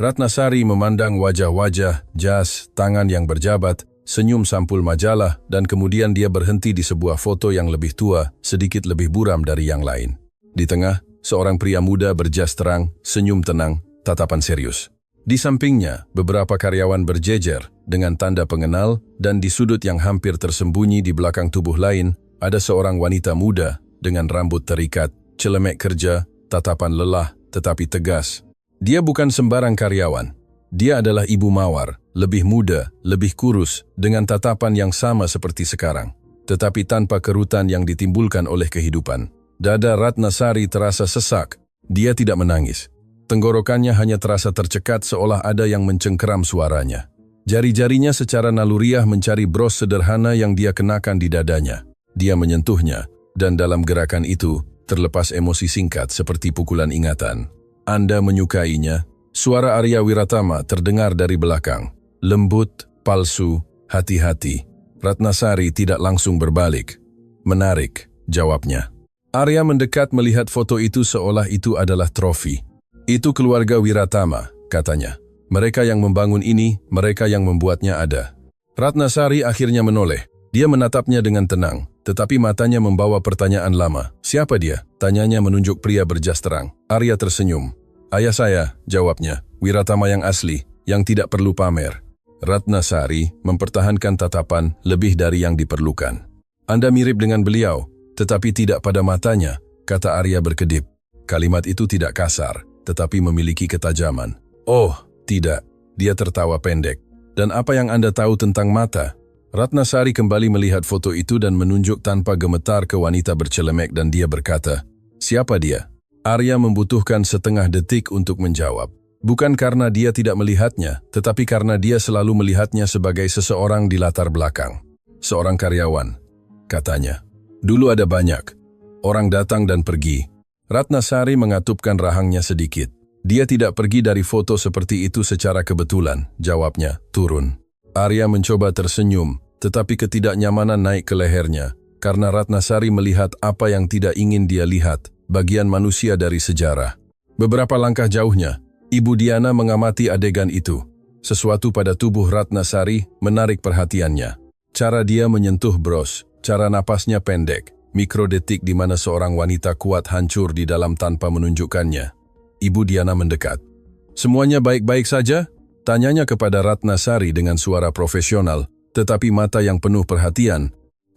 Ratnasari memandang wajah-wajah, jas, tangan yang berjabat, senyum sampul majalah, dan kemudian dia berhenti di sebuah foto yang lebih tua, sedikit lebih buram dari yang lain. Di tengah, seorang pria muda berjas terang, senyum tenang, tatapan serius. Di sampingnya, beberapa karyawan berjejer dengan tanda pengenal, dan di sudut yang hampir tersembunyi di belakang tubuh lain, ada seorang wanita muda dengan rambut terikat, celemek kerja, tatapan lelah tetapi tegas. Dia bukan sembarang karyawan. Dia adalah Ibu Mawar, lebih muda, lebih kurus, dengan tatapan yang sama seperti sekarang, tetapi tanpa kerutan yang ditimbulkan oleh kehidupan. Dada Ratnasari terasa sesak. Dia tidak menangis. Tenggorokannya hanya terasa tercekat seolah ada yang mencengkeram suaranya. Jari-jarinya secara naluriah mencari bros sederhana yang dia kenakan di dadanya. Dia menyentuhnya, dan dalam gerakan itu, terlepas emosi singkat seperti pukulan ingatan. Anda menyukainya? Suara Arya Wiratama terdengar dari belakang. Lembut, palsu, hati-hati. Ratnasari tidak langsung berbalik. Menarik, jawabnya. Arya mendekat melihat foto itu seolah itu adalah trofi. Itu keluarga Wiratama, katanya. Mereka yang membangun ini, mereka yang membuatnya ada. Ratnasari akhirnya menoleh. Dia menatapnya dengan tenang, tetapi matanya membawa pertanyaan lama. Siapa dia? Tanyanya menunjuk pria berjas terang. Arya tersenyum. Ayah saya, jawabnya. Wiratama yang asli, yang tidak perlu pamer. Ratnasari mempertahankan tatapan lebih dari yang diperlukan. Anda mirip dengan beliau, tetapi tidak pada matanya, kata Arya berkedip. Kalimat itu tidak kasar, tetapi memiliki ketajaman. Oh, tidak. Dia tertawa pendek. Dan apa yang Anda tahu tentang mata? Ratnasari kembali melihat foto itu dan menunjuk tanpa gemetar ke wanita bercelemek dan dia berkata, siapa dia? Arya membutuhkan setengah detik untuk menjawab. Bukan karena dia tidak melihatnya, tetapi karena dia selalu melihatnya sebagai seseorang di latar belakang. Seorang karyawan, katanya. Dulu ada banyak. Orang datang dan pergi. Ratnasari mengatupkan rahangnya sedikit. Dia tidak pergi dari foto seperti itu secara kebetulan, jawabnya, turun. Arya mencoba tersenyum, tetapi ketidaknyamanan naik ke lehernya, karena Ratnasari melihat apa yang tidak ingin dia lihat, bagian manusia dari sejarah. Beberapa langkah jauhnya, Ibu Diana mengamati adegan itu. Sesuatu pada tubuh Ratnasari menarik perhatiannya. Cara dia menyentuh bros, cara napasnya pendek, mikrodetik di mana seorang wanita kuat hancur di dalam tanpa menunjukkannya. Ibu Diana mendekat. Semuanya baik-baik saja? Tanyanya kepada Ratnasari dengan suara profesional, tetapi mata yang penuh perhatian,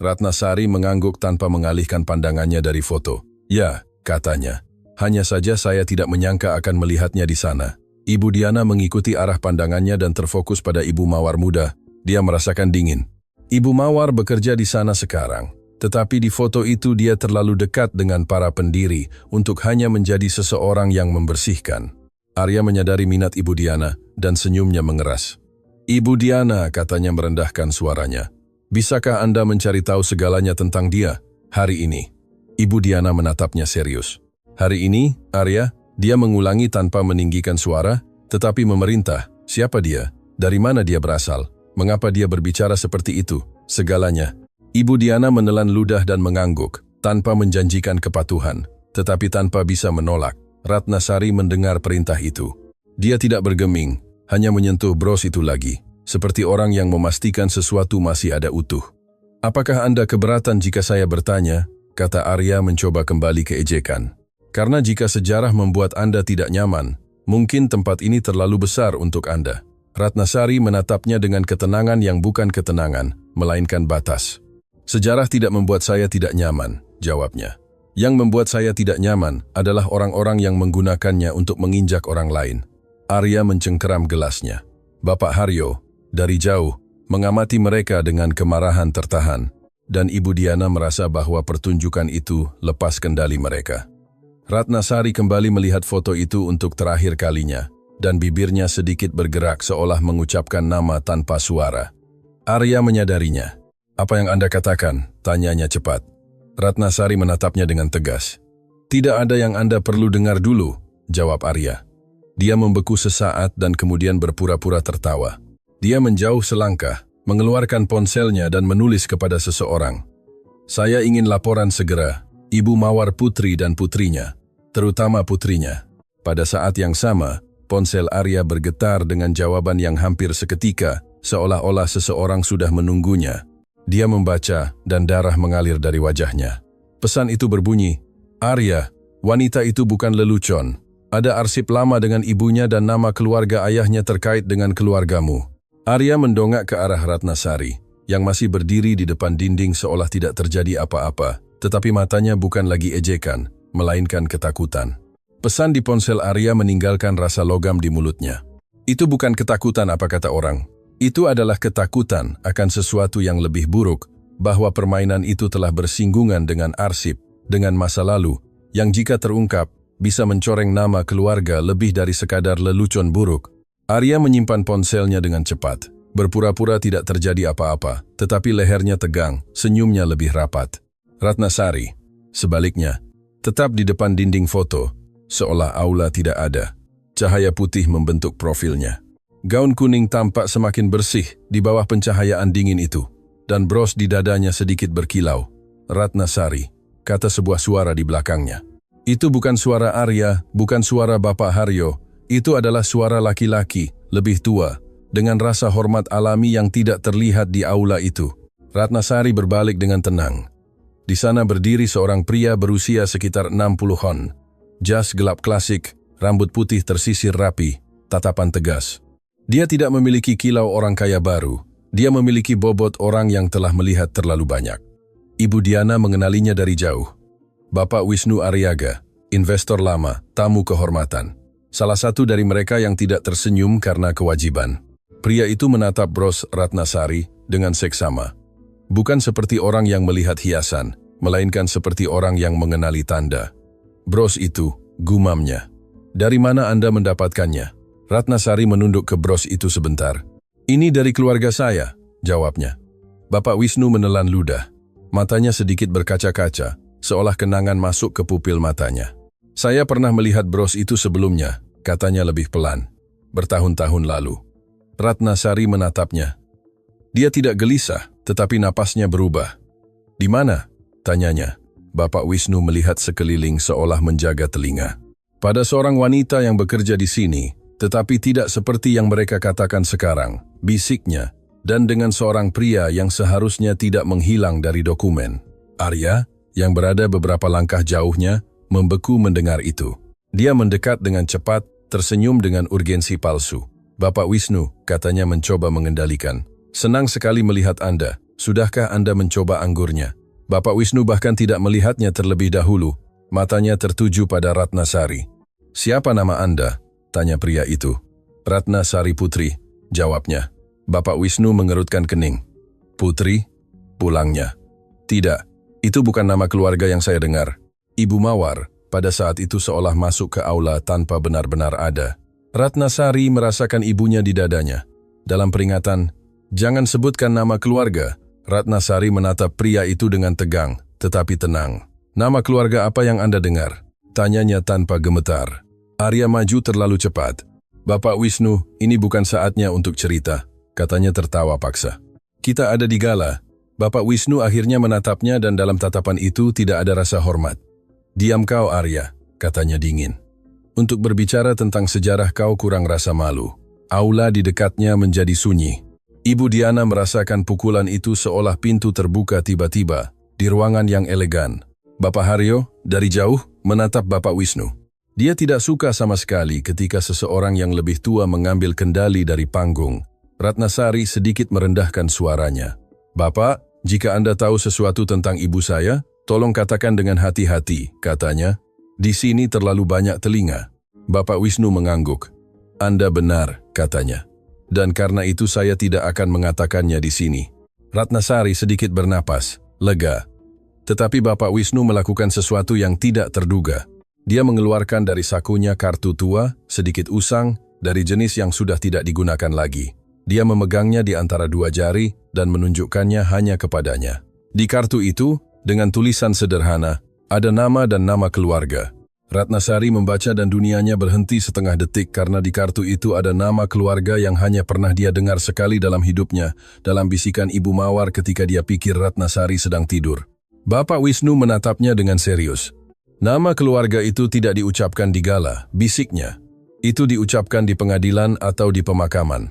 Ratnasari mengangguk tanpa mengalihkan pandangannya dari foto. Ya, katanya. Hanya saja saya tidak menyangka akan melihatnya di sana. Ibu Diana mengikuti arah pandangannya dan terfokus pada Ibu Mawar muda. Dia merasakan dingin. Ibu Mawar bekerja di sana sekarang. Tetapi di foto itu dia terlalu dekat dengan para pendiri untuk hanya menjadi seseorang yang membersihkan. Arya menyadari minat Ibu Diana dan senyumnya mengeras. Ibu Diana, katanya merendahkan suaranya. Bisakah Anda mencari tahu segalanya tentang dia hari ini? Ibu Diana menatapnya serius. Hari ini, Arya, dia mengulangi tanpa meninggikan suara, tetapi memerintah. Siapa dia? Dari mana dia berasal? Mengapa dia berbicara seperti itu? Segalanya. Ibu Diana menelan ludah dan mengangguk, tanpa menjanjikan kepatuhan, tetapi tanpa bisa menolak. Ratnasari mendengar perintah itu. Dia tidak bergeming, hanya menyentuh bros itu lagi, seperti orang yang memastikan sesuatu masih ada utuh. Apakah Anda keberatan jika saya bertanya? Kata Arya mencoba kembali ke ejekan. Karena jika sejarah membuat Anda tidak nyaman, mungkin tempat ini terlalu besar untuk Anda. Ratnasari menatapnya dengan ketenangan yang bukan ketenangan, melainkan batas. Sejarah tidak membuat saya tidak nyaman, jawabnya. Yang membuat saya tidak nyaman adalah orang-orang yang menggunakannya untuk menginjak orang lain. Arya mencengkeram gelasnya. Bapak Haryo, dari jauh, mengamati mereka dengan kemarahan tertahan, dan Ibu Diana merasa bahwa pertunjukan itu lepas kendali mereka. Ratnasari kembali melihat foto itu untuk terakhir kalinya, dan bibirnya sedikit bergerak seolah mengucapkan nama tanpa suara. Arya menyadarinya. Apa yang Anda katakan? Tanyanya cepat. Ratnasari menatapnya dengan tegas. Tidak ada yang Anda perlu dengar dulu, jawab Arya. Dia membeku sesaat dan kemudian berpura-pura tertawa. Dia menjauh selangkah, mengeluarkan ponselnya dan menulis kepada seseorang. Saya ingin laporan segera. Ibu Mawar putri dan putrinya, terutama putrinya. Pada saat yang sama, ponsel Arya bergetar dengan jawaban yang hampir seketika, seolah-olah seseorang sudah menunggunya. Dia membaca dan darah mengalir dari wajahnya. Pesan itu berbunyi, Arya, wanita itu bukan lelucon. Ada arsip lama dengan ibunya dan nama keluarga ayahnya terkait dengan keluargamu. Arya mendongak ke arah Ratnasari, yang masih berdiri di depan dinding seolah tidak terjadi apa-apa. Tetapi matanya bukan lagi ejekan, melainkan ketakutan. Pesan di ponsel Arya meninggalkan rasa logam di mulutnya. Itu bukan ketakutan apa kata orang. Itu adalah ketakutan akan sesuatu yang lebih buruk, bahwa permainan itu telah bersinggungan dengan arsip, dengan masa lalu, yang jika terungkap, bisa mencoreng nama keluarga lebih dari sekadar lelucon buruk. Arya menyimpan ponselnya dengan cepat, berpura-pura tidak terjadi apa-apa, tetapi lehernya tegang, senyumnya lebih rapat. Ratnasari, sebaliknya, tetap di depan dinding foto, seolah aula tidak ada. Cahaya putih membentuk profilnya. Gaun kuning tampak semakin bersih di bawah pencahayaan dingin itu, dan bros di dadanya sedikit berkilau. Ratnasari, kata sebuah suara di belakangnya. Itu bukan suara Arya, bukan suara Bapak Haryo, itu adalah suara laki-laki, lebih tua, dengan rasa hormat alami yang tidak terlihat di aula itu. Ratnasari berbalik dengan tenang. Di sana berdiri seorang pria berusia sekitar 60-an. Jas gelap klasik, rambut putih tersisir rapi, tatapan tegas. Dia tidak memiliki kilau orang kaya baru. Dia memiliki bobot orang yang telah melihat terlalu banyak. Ibu Diana mengenalinya dari jauh. Bapak Wisnu Aryaga, investor lama, tamu kehormatan. Salah satu dari mereka yang tidak tersenyum karena kewajiban. Pria itu menatap bros Ratnasari dengan seksama. Bukan seperti orang yang melihat hiasan, melainkan seperti orang yang mengenali tanda. Bros itu, gumamnya. Dari mana Anda mendapatkannya? Ratnasari menunduk ke bros itu sebentar. Ini dari keluarga saya, jawabnya. Bapak Wisnu menelan ludah. Matanya sedikit berkaca-kaca, seolah kenangan masuk ke pupil matanya. Saya pernah melihat bros itu sebelumnya, katanya lebih pelan. Bertahun-tahun lalu. Ratnasari menatapnya. Dia tidak gelisah, tetapi napasnya berubah. Di mana? Tanyanya. Bapak Wisnu melihat sekeliling seolah menjaga telinga. Pada seorang wanita yang bekerja di sini, tetapi tidak seperti yang mereka katakan sekarang, bisiknya, dan dengan seorang pria yang seharusnya tidak menghilang dari dokumen. Arya, yang berada beberapa langkah jauhnya, membeku mendengar itu. Dia mendekat dengan cepat, tersenyum dengan urgensi palsu. Bapak Wisnu, katanya mencoba mengendalikan. Senang sekali melihat Anda. Sudahkah Anda mencoba anggurnya? Bapak Wisnu bahkan tidak melihatnya terlebih dahulu. Matanya tertuju pada Ratnasari. Siapa nama Anda? Tanya pria itu. Ratnasari Putri, jawabnya. Bapak Wisnu mengerutkan kening. Putri? Pulangnya. Tidak, itu bukan nama keluarga yang saya dengar. Ibu Mawar pada saat itu seolah masuk ke aula tanpa benar-benar ada. Ratnasari merasakan ibunya di dadanya. Dalam peringatan, jangan sebutkan nama keluarga. Ratnasari menatap pria itu dengan tegang, tetapi tenang. Nama keluarga apa yang Anda dengar? Tanyanya tanpa gemetar. Arya maju terlalu cepat. Bapak Wisnu, ini bukan saatnya untuk cerita, katanya tertawa paksa. Kita ada di gala. Bapak Wisnu akhirnya menatapnya dan dalam tatapan itu tidak ada rasa hormat. Diam kau Arya, katanya dingin. Untuk berbicara tentang sejarah kau kurang rasa malu. Aula di dekatnya menjadi sunyi. Ibu Diana merasakan pukulan itu seolah pintu terbuka tiba-tiba di ruangan yang elegan. Bapak Haryo dari jauh menatap Bapak Wisnu. Dia tidak suka sama sekali ketika seseorang yang lebih tua mengambil kendali dari panggung. Ratnasari sedikit merendahkan suaranya. Bapak, jika Anda tahu sesuatu tentang ibu saya, tolong katakan dengan hati-hati, katanya. Di sini terlalu banyak telinga. Bapak Wisnu mengangguk. Anda benar, katanya. Dan karena itu saya tidak akan mengatakannya di sini. Ratnasari sedikit bernapas, lega. Tetapi Bapak Wisnu melakukan sesuatu yang tidak terduga. Dia mengeluarkan dari sakunya kartu tua, sedikit usang, dari jenis yang sudah tidak digunakan lagi. Dia memegangnya di antara dua jari dan menunjukkannya hanya kepadanya. Di kartu itu, dengan tulisan sederhana, ada nama dan nama keluarga. Ratnasari membaca dan dunianya berhenti setengah detik karena di kartu itu ada nama keluarga yang hanya pernah dia dengar sekali dalam hidupnya, dalam bisikan Ibu Mawar ketika dia pikir Ratnasari sedang tidur. Bapak Wisnu menatapnya dengan serius. Nama keluarga itu tidak diucapkan di gala, bisiknya. Itu diucapkan di pengadilan atau di pemakaman.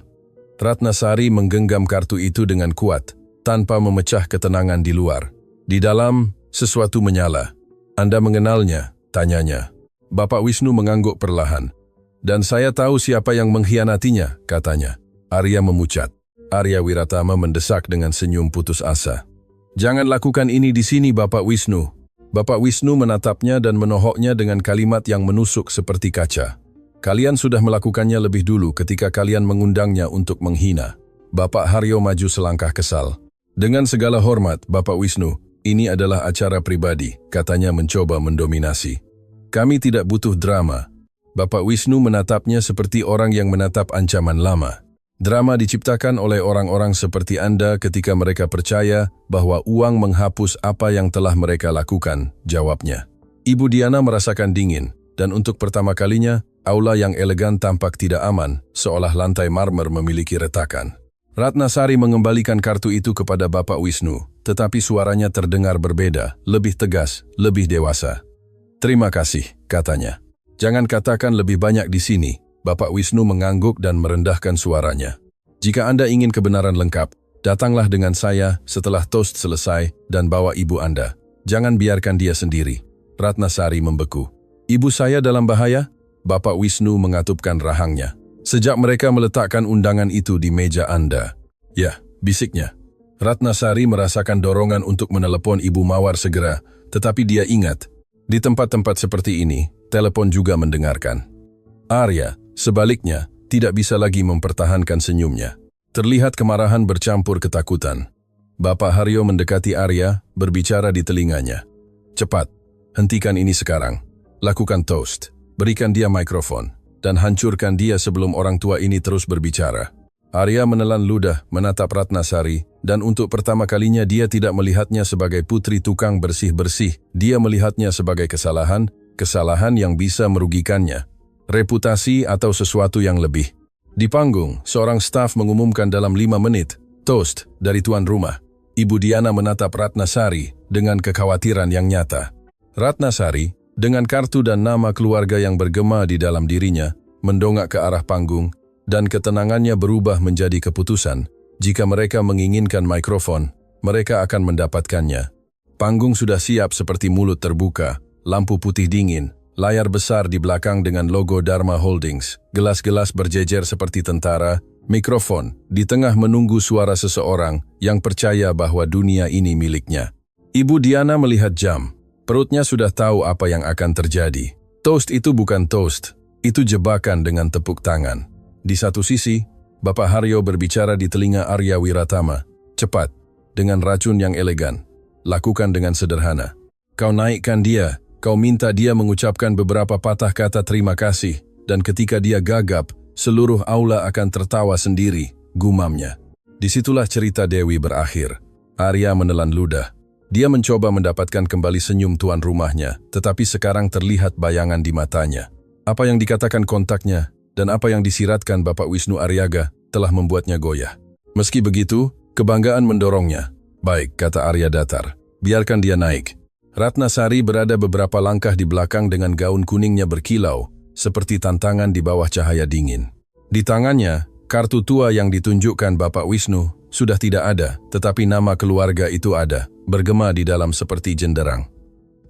Ratnasari menggenggam kartu itu dengan kuat, tanpa memecah ketenangan di luar. Di dalam, sesuatu menyala. Anda mengenalnya, tanyanya. Bapak Wisnu mengangguk perlahan. Dan saya tahu siapa yang mengkhianatinya, katanya. Arya memucat. Arya Wiratama mendesak dengan senyum putus asa. Jangan lakukan ini di sini, Bapak Wisnu. Bapak Wisnu menatapnya dan menohoknya dengan kalimat yang menusuk seperti kaca. Kalian sudah melakukannya lebih dulu ketika kalian mengundangnya untuk menghina. Bapak Haryo maju selangkah kesal. Dengan segala hormat, Bapak Wisnu, ini adalah acara pribadi, katanya mencoba mendominasi. Kami tidak butuh drama. Bapak Wisnu menatapnya seperti orang yang menatap ancaman lama. Drama diciptakan oleh orang-orang seperti Anda ketika mereka percaya bahwa uang menghapus apa yang telah mereka lakukan, jawabnya. Ibu Diana merasakan dingin, dan untuk pertama kalinya, aula yang elegan tampak tidak aman, seolah lantai marmer memiliki retakan. Ratnasari mengembalikan kartu itu kepada Bapak Wisnu, tetapi suaranya terdengar berbeda, lebih tegas, lebih dewasa. Terima kasih, katanya. Jangan katakan lebih banyak di sini. Bapak Wisnu mengangguk dan merendahkan suaranya. Jika Anda ingin kebenaran lengkap, datanglah dengan saya setelah toast selesai dan bawa ibu Anda. Jangan biarkan dia sendiri. Ratnasari membeku. Ibu saya dalam bahaya? Bapak Wisnu mengatupkan rahangnya. Sejak mereka meletakkan undangan itu di meja Anda. Ya, bisiknya. Ratnasari merasakan dorongan untuk menelepon Ibu Mawar segera, tetapi dia ingat, di tempat-tempat seperti ini, telepon juga mendengarkan. Arya, sebaliknya, tidak bisa lagi mempertahankan senyumnya. Terlihat kemarahan bercampur ketakutan. Bapak Haryo mendekati Arya, berbicara di telinganya. Cepat, hentikan ini sekarang. Lakukan toast, berikan dia mikrofon, dan hancurkan dia sebelum orang tua ini terus berbicara. Arya menelan ludah, menatap Ratnasari, dan untuk pertama kalinya dia tidak melihatnya sebagai putri tukang bersih-bersih. Dia melihatnya sebagai kesalahan yang bisa merugikannya. Reputasi atau sesuatu yang lebih. Di panggung, seorang staf mengumumkan dalam 5 menit, toast dari tuan rumah. Ibu Diana menatap Ratnasari dengan kekhawatiran yang nyata. Ratnasari, dengan kartu dan nama keluarga yang bergema di dalam dirinya, mendongak ke arah panggung, dan ketenangannya berubah menjadi keputusan. Jika mereka menginginkan mikrofon, mereka akan mendapatkannya. Panggung sudah siap seperti mulut terbuka, lampu putih dingin, layar besar di belakang dengan logo Dharma Holdings, gelas-gelas berjejer seperti tentara, Mikrofon, di tengah menunggu suara seseorang yang percaya bahwa dunia ini miliknya. Ibu Diana melihat jam. Perutnya sudah tahu apa yang akan terjadi. Toast itu bukan toast, itu jebakan dengan tepuk tangan. Di satu sisi, Bapak Haryo berbicara di telinga Arya Wiratama. Cepat, dengan racun yang elegan. Lakukan dengan sederhana. Kau naikkan dia, kau minta dia mengucapkan beberapa patah kata terima kasih, dan ketika dia gagap, seluruh aula akan tertawa sendiri, gumamnya. Disitulah cerita Dewi berakhir. Arya menelan ludah. Dia mencoba mendapatkan kembali senyum tuan rumahnya, tetapi sekarang terlihat bayangan di matanya. Apa yang dikatakan kontaknya, dan apa yang disiratkan Bapak Wisnu Aryaga, telah membuatnya goyah. Meski begitu, kebanggaan mendorongnya. Baik, kata Arya datar. Biarkan dia naik. Ratnasari berada beberapa langkah di belakang dengan gaun kuningnya berkilau, seperti tantangan di bawah cahaya dingin. Di tangannya, kartu tua yang ditunjukkan Bapak Wisnu sudah tidak ada, tetapi nama keluarga itu ada, bergema di dalam seperti jenderang.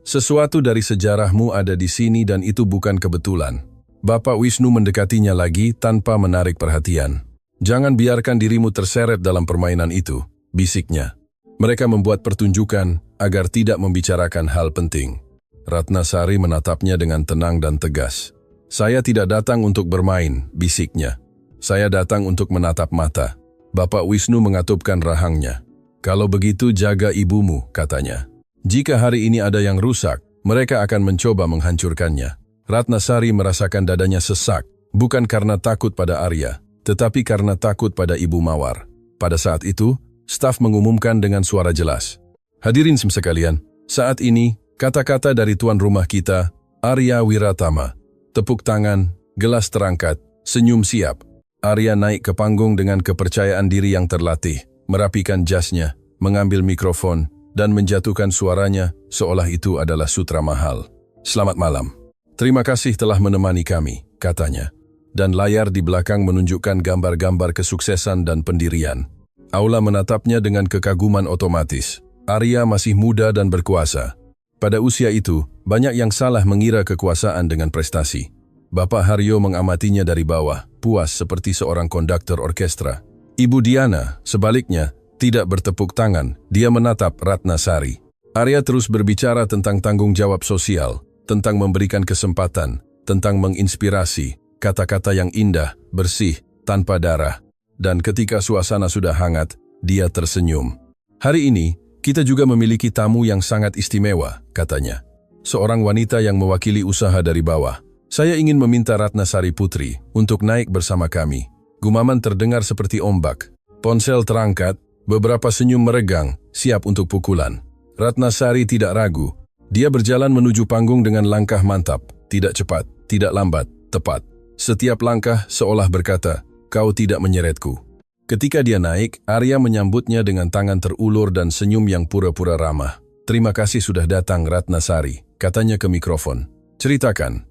Sesuatu dari sejarahmu ada di sini dan itu bukan kebetulan. Bapak Wisnu mendekatinya lagi tanpa menarik perhatian. Jangan biarkan dirimu terseret dalam permainan itu, bisiknya. Mereka membuat pertunjukan agar tidak membicarakan hal penting. Ratnasari menatapnya dengan tenang dan tegas. Saya tidak datang untuk bermain, bisiknya. Saya datang untuk menatap mata. Bapak Wisnu mengatupkan rahangnya. Kalau begitu jaga ibumu, katanya. Jika hari ini ada yang rusak, mereka akan mencoba menghancurkannya. Ratnasari merasakan dadanya sesak, bukan karena takut pada Arya, tetapi karena takut pada Ibu Mawar. Pada saat itu, staf mengumumkan dengan suara jelas. Hadirin sekalian, saat ini, kata-kata dari tuan rumah kita, Arya Wiratama. Tepuk tangan, gelas terangkat, senyum siap. Arya naik ke panggung dengan kepercayaan diri yang terlatih, merapikan jasnya, mengambil mikrofon, dan menjatuhkan suaranya seolah itu adalah sutra mahal. Selamat malam. Terima kasih telah menemani kami, katanya. Dan layar di belakang menunjukkan gambar-gambar kesuksesan dan pendirian. Aula menatapnya dengan kekaguman otomatis. Arya masih muda dan berkuasa. Pada usia itu, banyak yang salah mengira kekuasaan dengan prestasi. Bapak Haryo mengamatinya dari bawah, puas seperti seorang konduktor orkestra. Ibu Diana, sebaliknya, tidak bertepuk tangan, dia menatap Ratnasari. Arya terus berbicara tentang tanggung jawab sosial, tentang memberikan kesempatan, tentang menginspirasi, kata-kata yang indah, bersih, tanpa darah. Dan ketika suasana sudah hangat, dia tersenyum. Hari ini, kita juga memiliki tamu yang sangat istimewa, katanya. Seorang wanita yang mewakili usaha dari bawah. Saya ingin meminta Ratnasari Putri untuk naik bersama kami. Gumaman terdengar seperti ombak. Ponsel terangkat, beberapa senyum meregang, siap untuk pukulan. Ratnasari tidak ragu. Dia berjalan menuju panggung dengan langkah mantap. Tidak cepat, tidak lambat, tepat. Setiap langkah seolah berkata, kau tidak menyeretku. Ketika dia naik, Arya menyambutnya dengan tangan terulur dan senyum yang pura-pura ramah. Terima kasih sudah datang Ratnasari, katanya ke mikrofon. Ceritakan,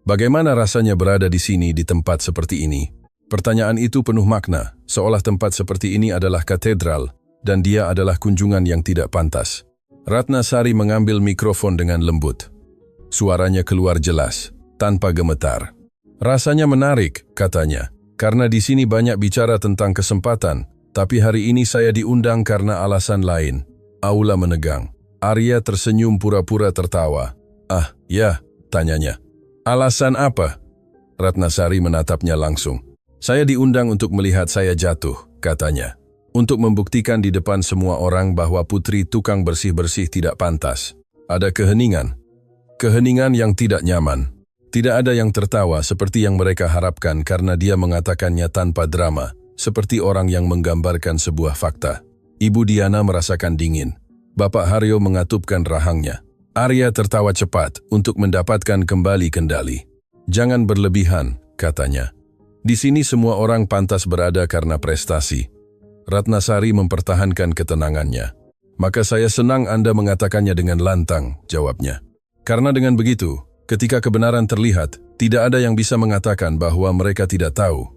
bagaimana rasanya berada di sini di tempat seperti ini? Pertanyaan itu penuh makna, seolah tempat seperti ini adalah katedral, dan dia adalah kunjungan yang tidak pantas. Ratnasari mengambil mikrofon dengan lembut. Suaranya keluar jelas, tanpa gemetar. Rasanya menarik, katanya, karena di sini banyak bicara tentang kesempatan, tapi hari ini saya diundang karena alasan lain. Aula menegang. Arya tersenyum pura-pura tertawa. Ah, ya, tanyanya. Alasan apa? Ratnasari menatapnya langsung. Saya diundang untuk melihat saya jatuh, katanya. Untuk membuktikan di depan semua orang bahwa putri tukang bersih-bersih tidak pantas. Ada keheningan. Keheningan yang tidak nyaman. Tidak ada yang tertawa seperti yang mereka harapkan karena dia mengatakannya tanpa drama, seperti orang yang menggambarkan sebuah fakta. Ibu Diana merasakan dingin. Bapak Haryo mengatupkan rahangnya. Arya tertawa cepat untuk mendapatkan kembali kendali. Jangan berlebihan, katanya. Di sini semua orang pantas berada karena prestasi. Ratnasari mempertahankan ketenangannya. Maka saya senang Anda mengatakannya dengan lantang, jawabnya. Karena dengan begitu, ketika kebenaran terlihat, tidak ada yang bisa mengatakan bahwa mereka tidak tahu.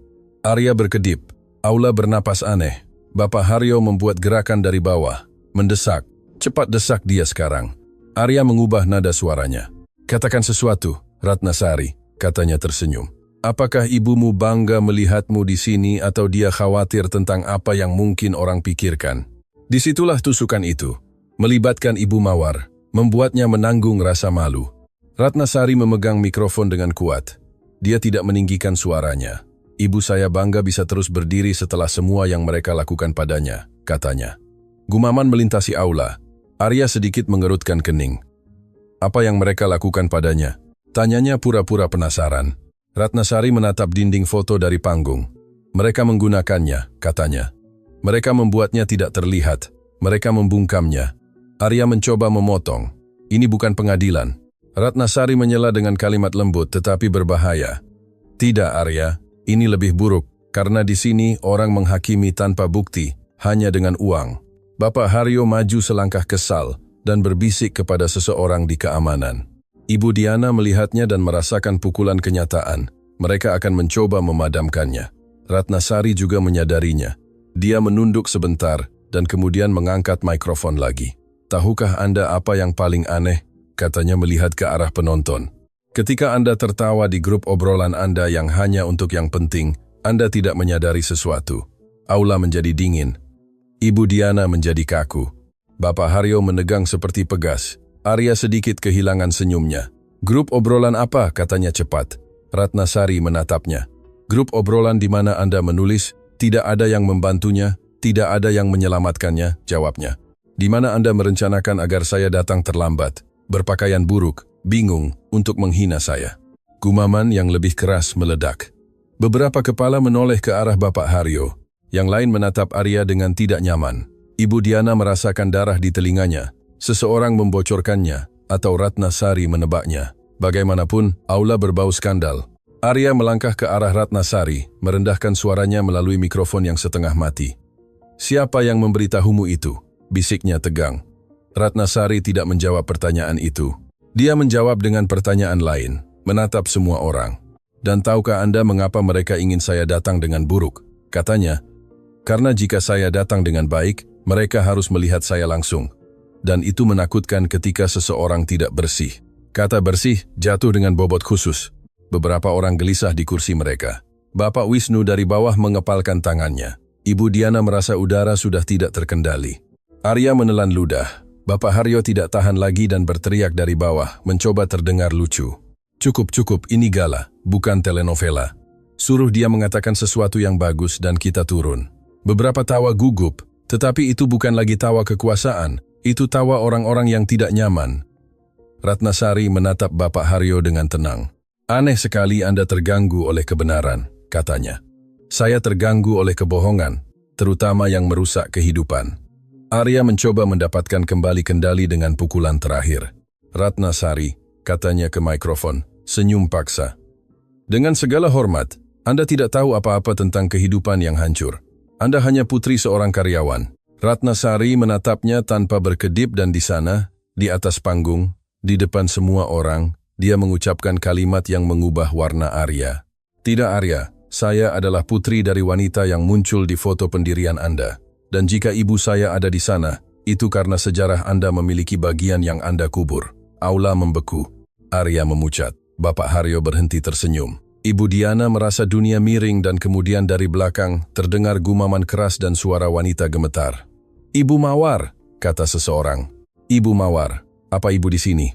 Arya berkedip, aula bernapas aneh. Bapak Haryo membuat gerakan dari bawah, mendesak. Cepat desak dia sekarang. Arya mengubah nada suaranya. Katakan sesuatu, Ratnasari, katanya tersenyum. Apakah ibumu bangga melihatmu di sini atau dia khawatir tentang apa yang mungkin orang pikirkan? Disitulah tusukan itu, melibatkan Ibu Mawar, membuatnya menanggung rasa malu. Ratnasari memegang mikrofon dengan kuat. Dia tidak meninggikan suaranya. Ibu saya bangga bisa terus berdiri setelah semua yang mereka lakukan padanya, katanya. Gumaman melintasi aula. Arya sedikit mengerutkan kening. Apa yang mereka lakukan padanya? Tanyanya pura-pura penasaran. Ratnasari menatap dinding foto dari panggung. Mereka menggunakannya, katanya. Mereka membuatnya tidak terlihat. Mereka membungkamnya. Arya mencoba memotong. Ini bukan pengadilan. Ratnasari menyela dengan kalimat lembut tetapi berbahaya. Tidak, Arya. Ini lebih buruk. Karena di sini orang menghakimi tanpa bukti, hanya dengan uang. Bapak Haryo maju selangkah kesal dan berbisik kepada seseorang di keamanan. Ibu Diana melihatnya dan merasakan pukulan kenyataan. Mereka akan mencoba memadamkannya. Ratnasari juga menyadarinya. Dia menunduk sebentar dan kemudian mengangkat mikrofon lagi. Tahukah Anda apa yang paling aneh? Katanya melihat ke arah penonton. Ketika Anda tertawa di grup obrolan Anda yang hanya untuk yang penting, Anda tidak menyadari sesuatu. Aula menjadi dingin. Ibu Diana menjadi kaku. Bapak Haryo menegang seperti pegas. Arya sedikit kehilangan senyumnya. Grup obrolan apa? Katanya cepat. Ratnasari menatapnya. Grup obrolan di mana Anda menulis, tidak ada yang membantunya, tidak ada yang menyelamatkannya, jawabnya. Di mana Anda merencanakan agar saya datang terlambat, berpakaian buruk, bingung, untuk menghina saya. Gumaman yang lebih keras meledak. Beberapa kepala menoleh ke arah Bapak Haryo. Yang lain menatap Arya dengan tidak nyaman. Ibu Diana merasakan darah di telinganya. Seseorang membocorkannya, atau Ratnasari menebaknya. Bagaimanapun, aula berbau skandal. Arya melangkah ke arah Ratnasari, merendahkan suaranya melalui mikrofon yang setengah mati. Siapa yang memberitahumu itu? Bisiknya tegang. Ratnasari tidak menjawab pertanyaan itu. Dia menjawab dengan pertanyaan lain, menatap semua orang. Dan tahukah Anda mengapa mereka ingin saya datang dengan buruk? Katanya, karena jika saya datang dengan baik, mereka harus melihat saya langsung. Dan itu menakutkan ketika seseorang tidak bersih. Kata bersih jatuh dengan bobot khusus. Beberapa orang gelisah di kursi mereka. Bapak Wisnu dari bawah mengepalkan tangannya. Ibu Diana merasa udara sudah tidak terkendali. Arya menelan ludah. Bapak Haryo tidak tahan lagi dan berteriak dari bawah, mencoba terdengar lucu. Cukup, ini gala, bukan telenovela. Suruh dia mengatakan sesuatu yang bagus dan kita turun. Beberapa tawa gugup, tetapi itu bukan lagi tawa kekuasaan. Itu tawa orang-orang yang tidak nyaman. Ratnasari menatap Bapak Haryo dengan tenang. Aneh sekali Anda terganggu oleh kebenaran, katanya. Saya terganggu oleh kebohongan, terutama yang merusak kehidupan. Arya mencoba mendapatkan kembali kendali dengan pukulan terakhir. Ratnasari, katanya ke mikrofon, senyum paksa. Dengan segala hormat, Anda tidak tahu apa-apa tentang kehidupan yang hancur. Anda hanya putri seorang karyawan. Ratnasari menatapnya tanpa berkedip dan di sana, di atas panggung, di depan semua orang, dia mengucapkan kalimat yang mengubah warna Arya. Tidak Arya, saya adalah putri dari wanita yang muncul di foto pendirian Anda. Dan jika ibu saya ada di sana, itu karena sejarah Anda memiliki bagian yang Anda kubur. Aula membeku. Arya memucat. Bapak Haryo berhenti tersenyum. Ibu Diana merasa dunia miring dan kemudian dari belakang terdengar gumaman keras dan suara wanita gemetar. Ibu Mawar, kata seseorang. Ibu Mawar, apa ibu di sini?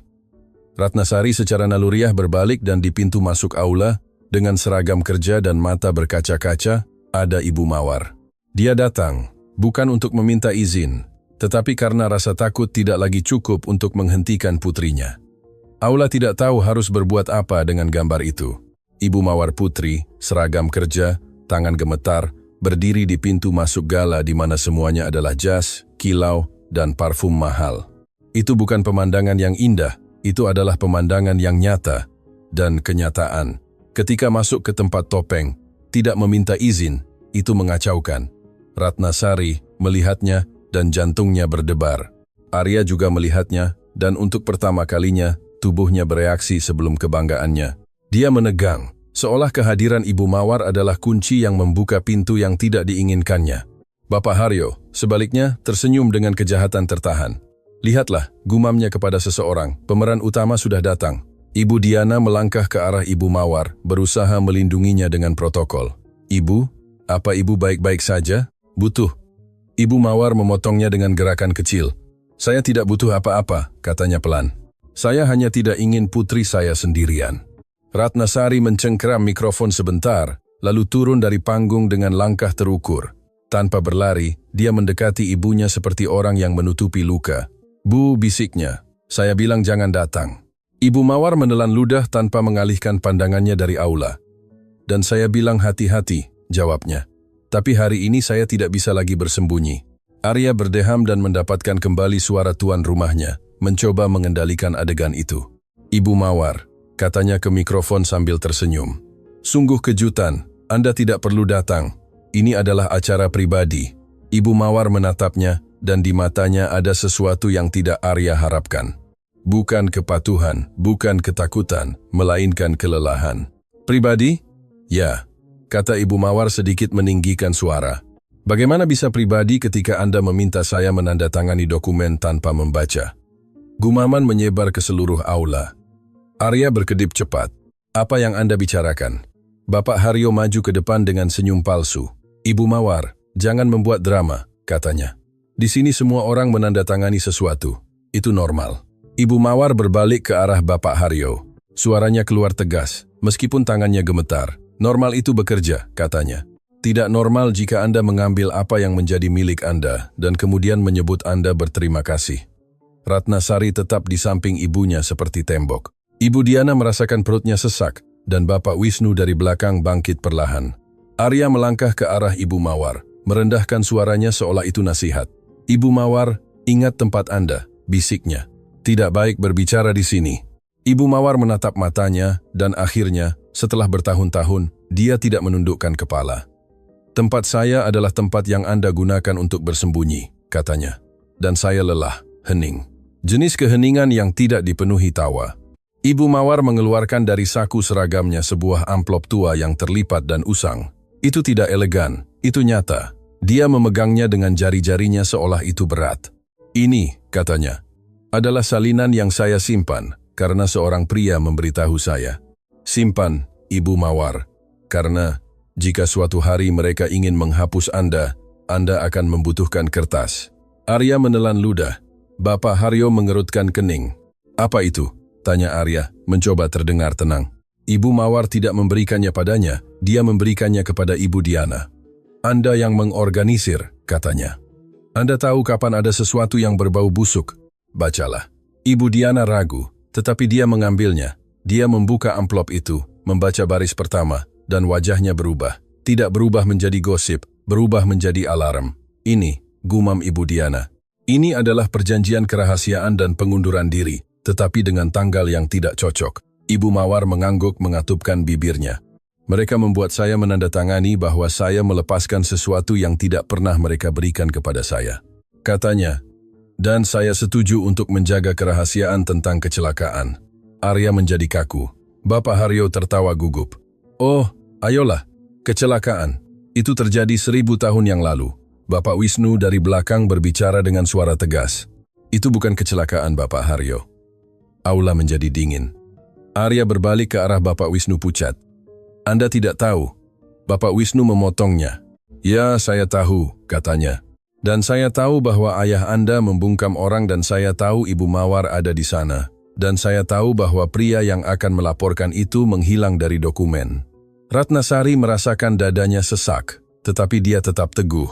Ratnasari secara naluriah berbalik dan di pintu masuk aula, dengan seragam kerja dan mata berkaca-kaca, ada Ibu Mawar. Dia datang, bukan untuk meminta izin, tetapi karena rasa takut tidak lagi cukup untuk menghentikan putrinya. Aula tidak tahu harus berbuat apa dengan gambar itu. Ibu Mawar putri, seragam kerja, tangan gemetar, berdiri di pintu masuk gala di mana semuanya adalah jas, kilau, dan parfum mahal. Itu bukan pemandangan yang indah, itu adalah pemandangan yang nyata dan kenyataan. Ketika masuk ke tempat topeng, tidak meminta izin, itu mengacaukan. Ratnasari melihatnya dan jantungnya berdebar. Arya juga melihatnya dan untuk pertama kalinya tubuhnya bereaksi sebelum kebanggaannya. Dia menegang, seolah kehadiran Ibu Mawar adalah kunci yang membuka pintu yang tidak diinginkannya. Bapak Haryo, sebaliknya, tersenyum dengan kejahatan tertahan. Lihatlah, gumamnya kepada seseorang, pemeran utama sudah datang. Ibu Diana melangkah ke arah Ibu Mawar, berusaha melindunginya dengan protokol. Ibu, apa ibu baik-baik saja? Butuh. Ibu Mawar memotongnya dengan gerakan kecil. Saya tidak butuh apa-apa, katanya pelan. Saya hanya tidak ingin putri saya sendirian. Ratnasari mencengkeram mikrofon sebentar, lalu turun dari panggung dengan langkah terukur. Tanpa berlari, dia mendekati ibunya seperti orang yang menutupi luka. Bu, bisiknya. Saya bilang jangan datang. Ibu Mawar menelan ludah tanpa mengalihkan pandangannya dari aula. Dan saya bilang hati-hati, jawabnya. Tapi hari ini saya tidak bisa lagi bersembunyi. Arya berdeham dan mendapatkan kembali suara tuan rumahnya, mencoba mengendalikan adegan itu. Ibu Mawar, katanya ke mikrofon sambil tersenyum. Sungguh kejutan, Anda tidak perlu datang. Ini adalah acara pribadi. Ibu Mawar menatapnya, dan di matanya ada sesuatu yang tidak Arya harapkan. Bukan kepatuhan, bukan ketakutan, melainkan kelelahan. Pribadi? Ya, kata Ibu Mawar sedikit meninggikan suara. Bagaimana bisa pribadi ketika Anda meminta saya menandatangani dokumen tanpa membaca? Gumaman menyebar ke seluruh aula. Arya berkedip cepat. Apa yang Anda bicarakan? Bapak Haryo maju ke depan dengan senyum palsu. Ibu Mawar, jangan membuat drama, katanya. Di sini semua orang menandatangani sesuatu. Itu normal. Ibu Mawar berbalik ke arah Bapak Haryo. Suaranya keluar tegas, meskipun tangannya gemetar. Normal itu bekerja, katanya. Tidak normal jika Anda mengambil apa yang menjadi milik Anda dan kemudian menyebut Anda berterima kasih. Ratnasari tetap di samping ibunya seperti tembok. Ibu Diana merasakan perutnya sesak dan Bapak Wisnu dari belakang bangkit perlahan. Arya melangkah ke arah Ibu Mawar, merendahkan suaranya seolah itu nasihat. Ibu Mawar, ingat tempat Anda, bisiknya. Tidak baik berbicara di sini. Ibu Mawar menatap matanya dan akhirnya, setelah bertahun-tahun, dia tidak menundukkan kepala. Tempat saya adalah tempat yang Anda gunakan untuk bersembunyi, katanya. Dan saya lelah, hening. Jenis keheningan yang tidak dipenuhi tawa. Ibu Mawar mengeluarkan dari saku seragamnya sebuah amplop tua yang terlipat dan usang. Itu tidak elegan, itu nyata. Dia memegangnya dengan jari-jarinya seolah itu berat. Ini, katanya, adalah salinan yang saya simpan karena seorang pria memberitahu saya. Simpan, Ibu Mawar, karena jika suatu hari mereka ingin menghapus Anda akan membutuhkan kertas. Arya menelan ludah. Bapak Haryo mengerutkan kening. Apa itu? Tanya Arya, mencoba terdengar tenang. Ibu Mawar tidak memberikannya padanya, dia memberikannya kepada Ibu Diana. Anda yang mengorganisir, katanya. Anda tahu kapan ada sesuatu yang berbau busuk. Bacalah. Ibu Diana ragu, tetapi dia mengambilnya. Dia membuka amplop itu, membaca baris pertama, dan wajahnya berubah. Tidak berubah menjadi gosip, berubah menjadi alarm. Ini, gumam Ibu Diana. Ini adalah perjanjian kerahasiaan dan pengunduran diri, tetapi dengan tanggal yang tidak cocok. Ibu Mawar mengangguk mengatupkan bibirnya. Mereka membuat saya menandatangani bahwa saya melepaskan sesuatu yang tidak pernah mereka berikan kepada saya. Katanya, dan saya setuju untuk menjaga kerahasiaan tentang kecelakaan. Arya menjadi kaku. Bapak Haryo tertawa gugup. Oh, ayolah, kecelakaan. Itu terjadi 1000 tahun yang lalu. Bapak Wisnu dari belakang berbicara dengan suara tegas. Itu bukan kecelakaan, Bapak Haryo. Aula menjadi dingin. Arya berbalik ke arah Bapak Wisnu pucat. Anda tidak tahu. Bapak Wisnu memotongnya. Ya, saya tahu, katanya. Dan saya tahu bahwa ayah Anda membungkam orang dan saya tahu Ibu Mawar ada di sana. Dan saya tahu bahwa pria yang akan melaporkan itu menghilang dari dokumen. Ratnasari merasakan dadanya sesak, tetapi dia tetap teguh.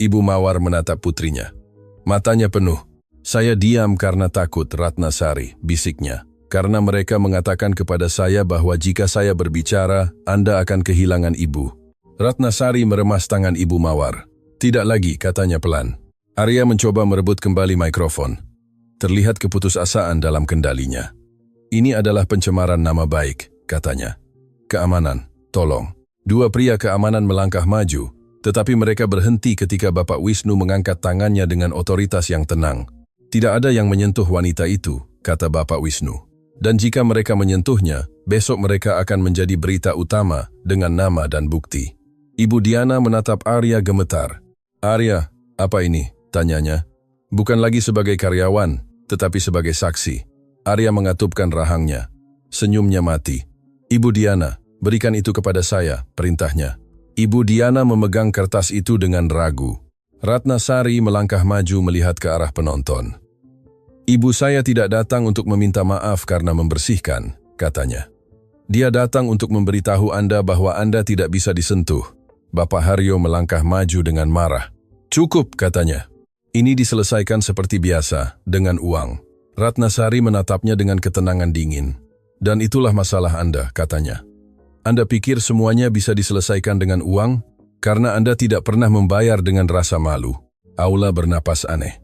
Ibu Mawar menatap putrinya. Matanya penuh. Saya diam karena takut, Ratnasari, bisiknya. Karena mereka mengatakan kepada saya bahwa jika saya berbicara, Anda akan kehilangan ibu. Ratnasari meremas tangan Ibu Mawar. Tidak lagi, katanya pelan. Arya mencoba merebut kembali mikrofon. Terlihat keputusasaan dalam kendalinya. Ini adalah pencemaran nama baik, katanya. Keamanan, tolong. Dua pria keamanan melangkah maju, tetapi mereka berhenti ketika Bapak Wisnu mengangkat tangannya dengan otoritas yang tenang. Tidak ada yang menyentuh wanita itu, kata Bapak Wisnu. Dan jika mereka menyentuhnya, besok mereka akan menjadi berita utama dengan nama dan bukti. Ibu Diana menatap Arya gemetar. Arya, apa ini? Tanyanya. Bukan lagi sebagai karyawan, tetapi sebagai saksi. Arya mengatupkan rahangnya. Senyumnya mati. Ibu Diana, berikan itu kepada saya, perintahnya. Ibu Diana memegang kertas itu dengan ragu. Ratnasari melangkah maju melihat ke arah penonton. Ibu saya tidak datang untuk meminta maaf karena membersihkan, katanya. Dia datang untuk memberitahu Anda bahwa Anda tidak bisa disentuh. Bapak Haryo melangkah maju dengan marah. Cukup, katanya. Ini diselesaikan seperti biasa, dengan uang. Ratnasari menatapnya dengan ketenangan dingin. Dan itulah masalah Anda, katanya. Anda pikir semuanya bisa diselesaikan dengan uang? Karena Anda tidak pernah membayar dengan rasa malu. Aula bernapas aneh.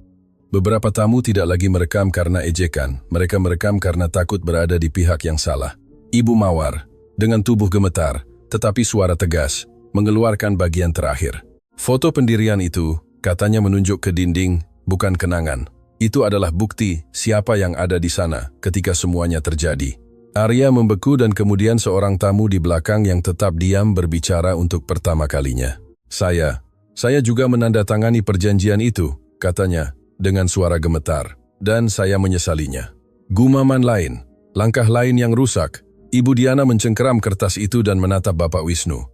Beberapa tamu tidak lagi merekam karena ejekan. Mereka merekam karena takut berada di pihak yang salah. Ibu Mawar, dengan tubuh gemetar, tetapi suara tegas, mengeluarkan bagian terakhir. Foto pendirian itu, katanya menunjuk ke dinding, bukan kenangan. Itu adalah bukti siapa yang ada di sana ketika semuanya terjadi. Arya membeku dan kemudian seorang tamu di belakang yang tetap diam berbicara untuk pertama kalinya. Saya juga menandatangani perjanjian itu, katanya, dengan suara gemetar, dan saya menyesalinya. Gumaman lain, langkah lain yang rusak. Ibu Diana mencengkeram kertas itu dan menatap Bapak Wisnu.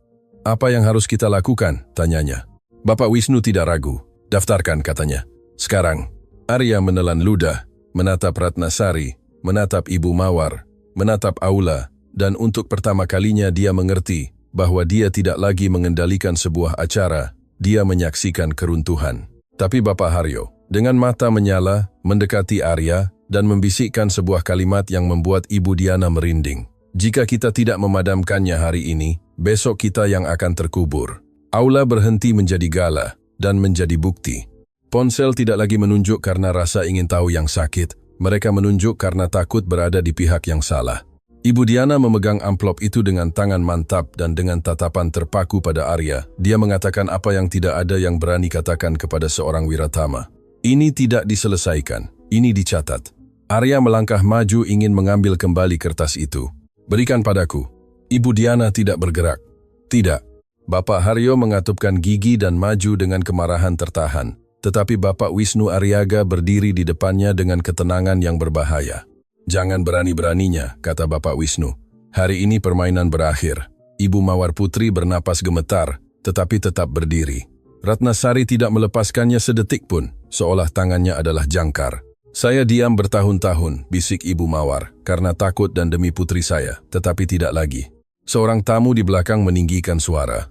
Apa yang harus kita lakukan? Tanyanya. Bapak Wisnu tidak ragu. Daftarkan, katanya. Sekarang. Arya menelan ludah, menatap Ratnasari, menatap Ibu Mawar, menatap Aula, dan untuk pertama kalinya dia mengerti bahwa dia tidak lagi mengendalikan sebuah acara, dia menyaksikan keruntuhan. Tapi Bapak Haryo, dengan mata menyala, mendekati Arya dan membisikkan sebuah kalimat yang membuat Ibu Diana merinding. Jika kita tidak memadamkannya hari ini, besok kita yang akan terkubur. Aula berhenti menjadi gala dan menjadi bukti. Ponsel tidak lagi menunjuk karena rasa ingin tahu yang sakit. Mereka menunjuk karena takut berada di pihak yang salah. Ibu Diana memegang amplop itu dengan tangan mantap dan dengan tatapan terpaku pada Arya. Dia mengatakan apa yang tidak ada yang berani katakan kepada seorang wiratama. Ini tidak diselesaikan, ini dicatat. Arya melangkah maju ingin mengambil kembali kertas itu. Berikan padaku. Ibu Diana tidak bergerak. Tidak. Bapak Haryo mengatupkan gigi dan maju dengan kemarahan tertahan. Tetapi Bapak Wisnu Aryaga berdiri di depannya dengan ketenangan yang berbahaya. Jangan berani-beraninya, kata Bapak Wisnu. Hari ini permainan berakhir. Ibu Mawar Putri bernapas gemetar, tetapi tetap berdiri. Ratnasari tidak melepaskannya sedetik pun, seolah tangannya adalah jangkar. Saya diam bertahun-tahun, bisik Ibu Mawar, karena takut dan demi putri saya, tetapi tidak lagi. Seorang tamu di belakang meninggikan suara.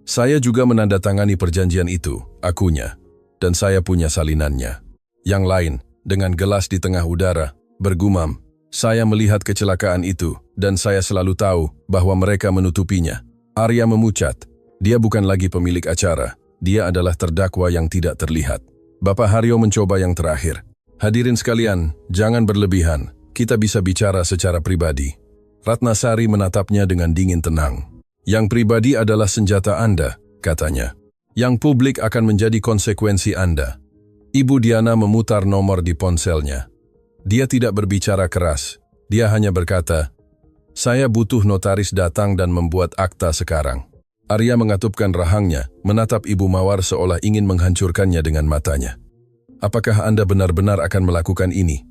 Saya juga menandatangani perjanjian itu, akunya. Dan saya punya salinannya. Yang lain, dengan gelas di tengah udara, bergumam, saya melihat kecelakaan itu, dan saya selalu tahu bahwa mereka menutupinya. Arya memucat. Dia bukan lagi pemilik acara. Dia adalah terdakwa yang tidak terlihat. Bapak Haryo mencoba yang terakhir. Hadirin sekalian, jangan berlebihan. Kita bisa bicara secara pribadi. Ratnasari menatapnya dengan dingin tenang. Yang pribadi adalah senjata Anda, katanya. Yang publik akan menjadi konsekuensi Anda. Ibu Diana memutar nomor di ponselnya. Dia tidak berbicara keras. Dia hanya berkata, saya butuh notaris datang dan membuat akta sekarang. Arya mengatupkan rahangnya, menatap Ibu Mawar seolah ingin menghancurkannya dengan matanya. Apakah Anda benar-benar akan melakukan ini?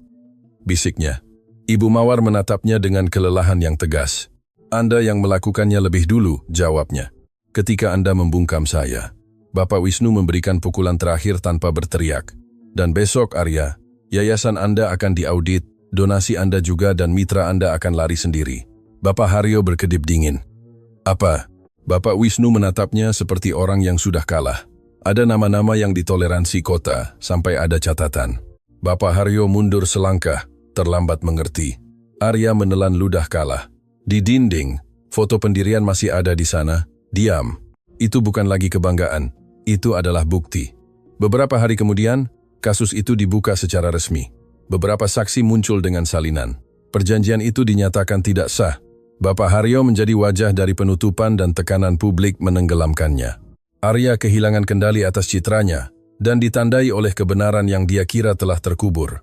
Bisiknya. Ibu Mawar menatapnya dengan kelelahan yang tegas. Anda yang melakukannya lebih dulu, jawabnya. Ketika Anda membungkam saya. Bapak Wisnu memberikan pukulan terakhir tanpa berteriak. Dan besok, Arya, yayasan Anda akan diaudit, donasi Anda juga dan mitra Anda akan lari sendiri. Bapak Haryo berkedip dingin. Apa? Bapak Wisnu menatapnya seperti orang yang sudah kalah. Ada nama-nama yang ditoleransi kota, sampai ada catatan. Bapak Haryo mundur selangkah, terlambat mengerti. Arya menelan ludah kalah. Di dinding, foto pendirian masih ada di sana. Diam. Itu bukan lagi kebanggaan. Itu adalah bukti. Beberapa hari kemudian, kasus itu dibuka secara resmi. Beberapa saksi muncul dengan salinan. Perjanjian itu dinyatakan tidak sah. Bapak Haryo menjadi wajah dari penutupan dan tekanan publik menenggelamkannya. Arya kehilangan kendali atas citranya dan ditandai oleh kebenaran yang dia kira telah terkubur.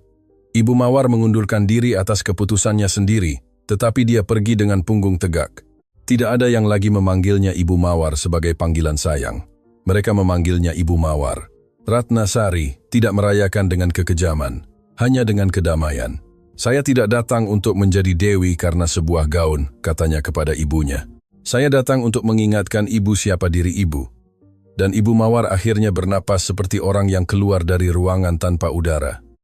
Ibu Mawar mengundurkan diri atas keputusannya sendiri, tetapi dia pergi dengan punggung tegak. Tidak ada yang lagi memanggilnya Ibu Mawar sebagai panggilan sayang. Mereka memanggilnya Ibu Mawar. Ratnasari tidak merayakan dengan kekejaman, hanya dengan kedamaian. Saya tidak datang untuk menjadi dewi karena sebuah gaun, katanya kepada ibunya. Saya datang untuk mengingatkan ibu siapa diri ibu. Dan Ibu Mawar akhirnya bernapas seperti orang yang keluar dari ruangan tanpa udara.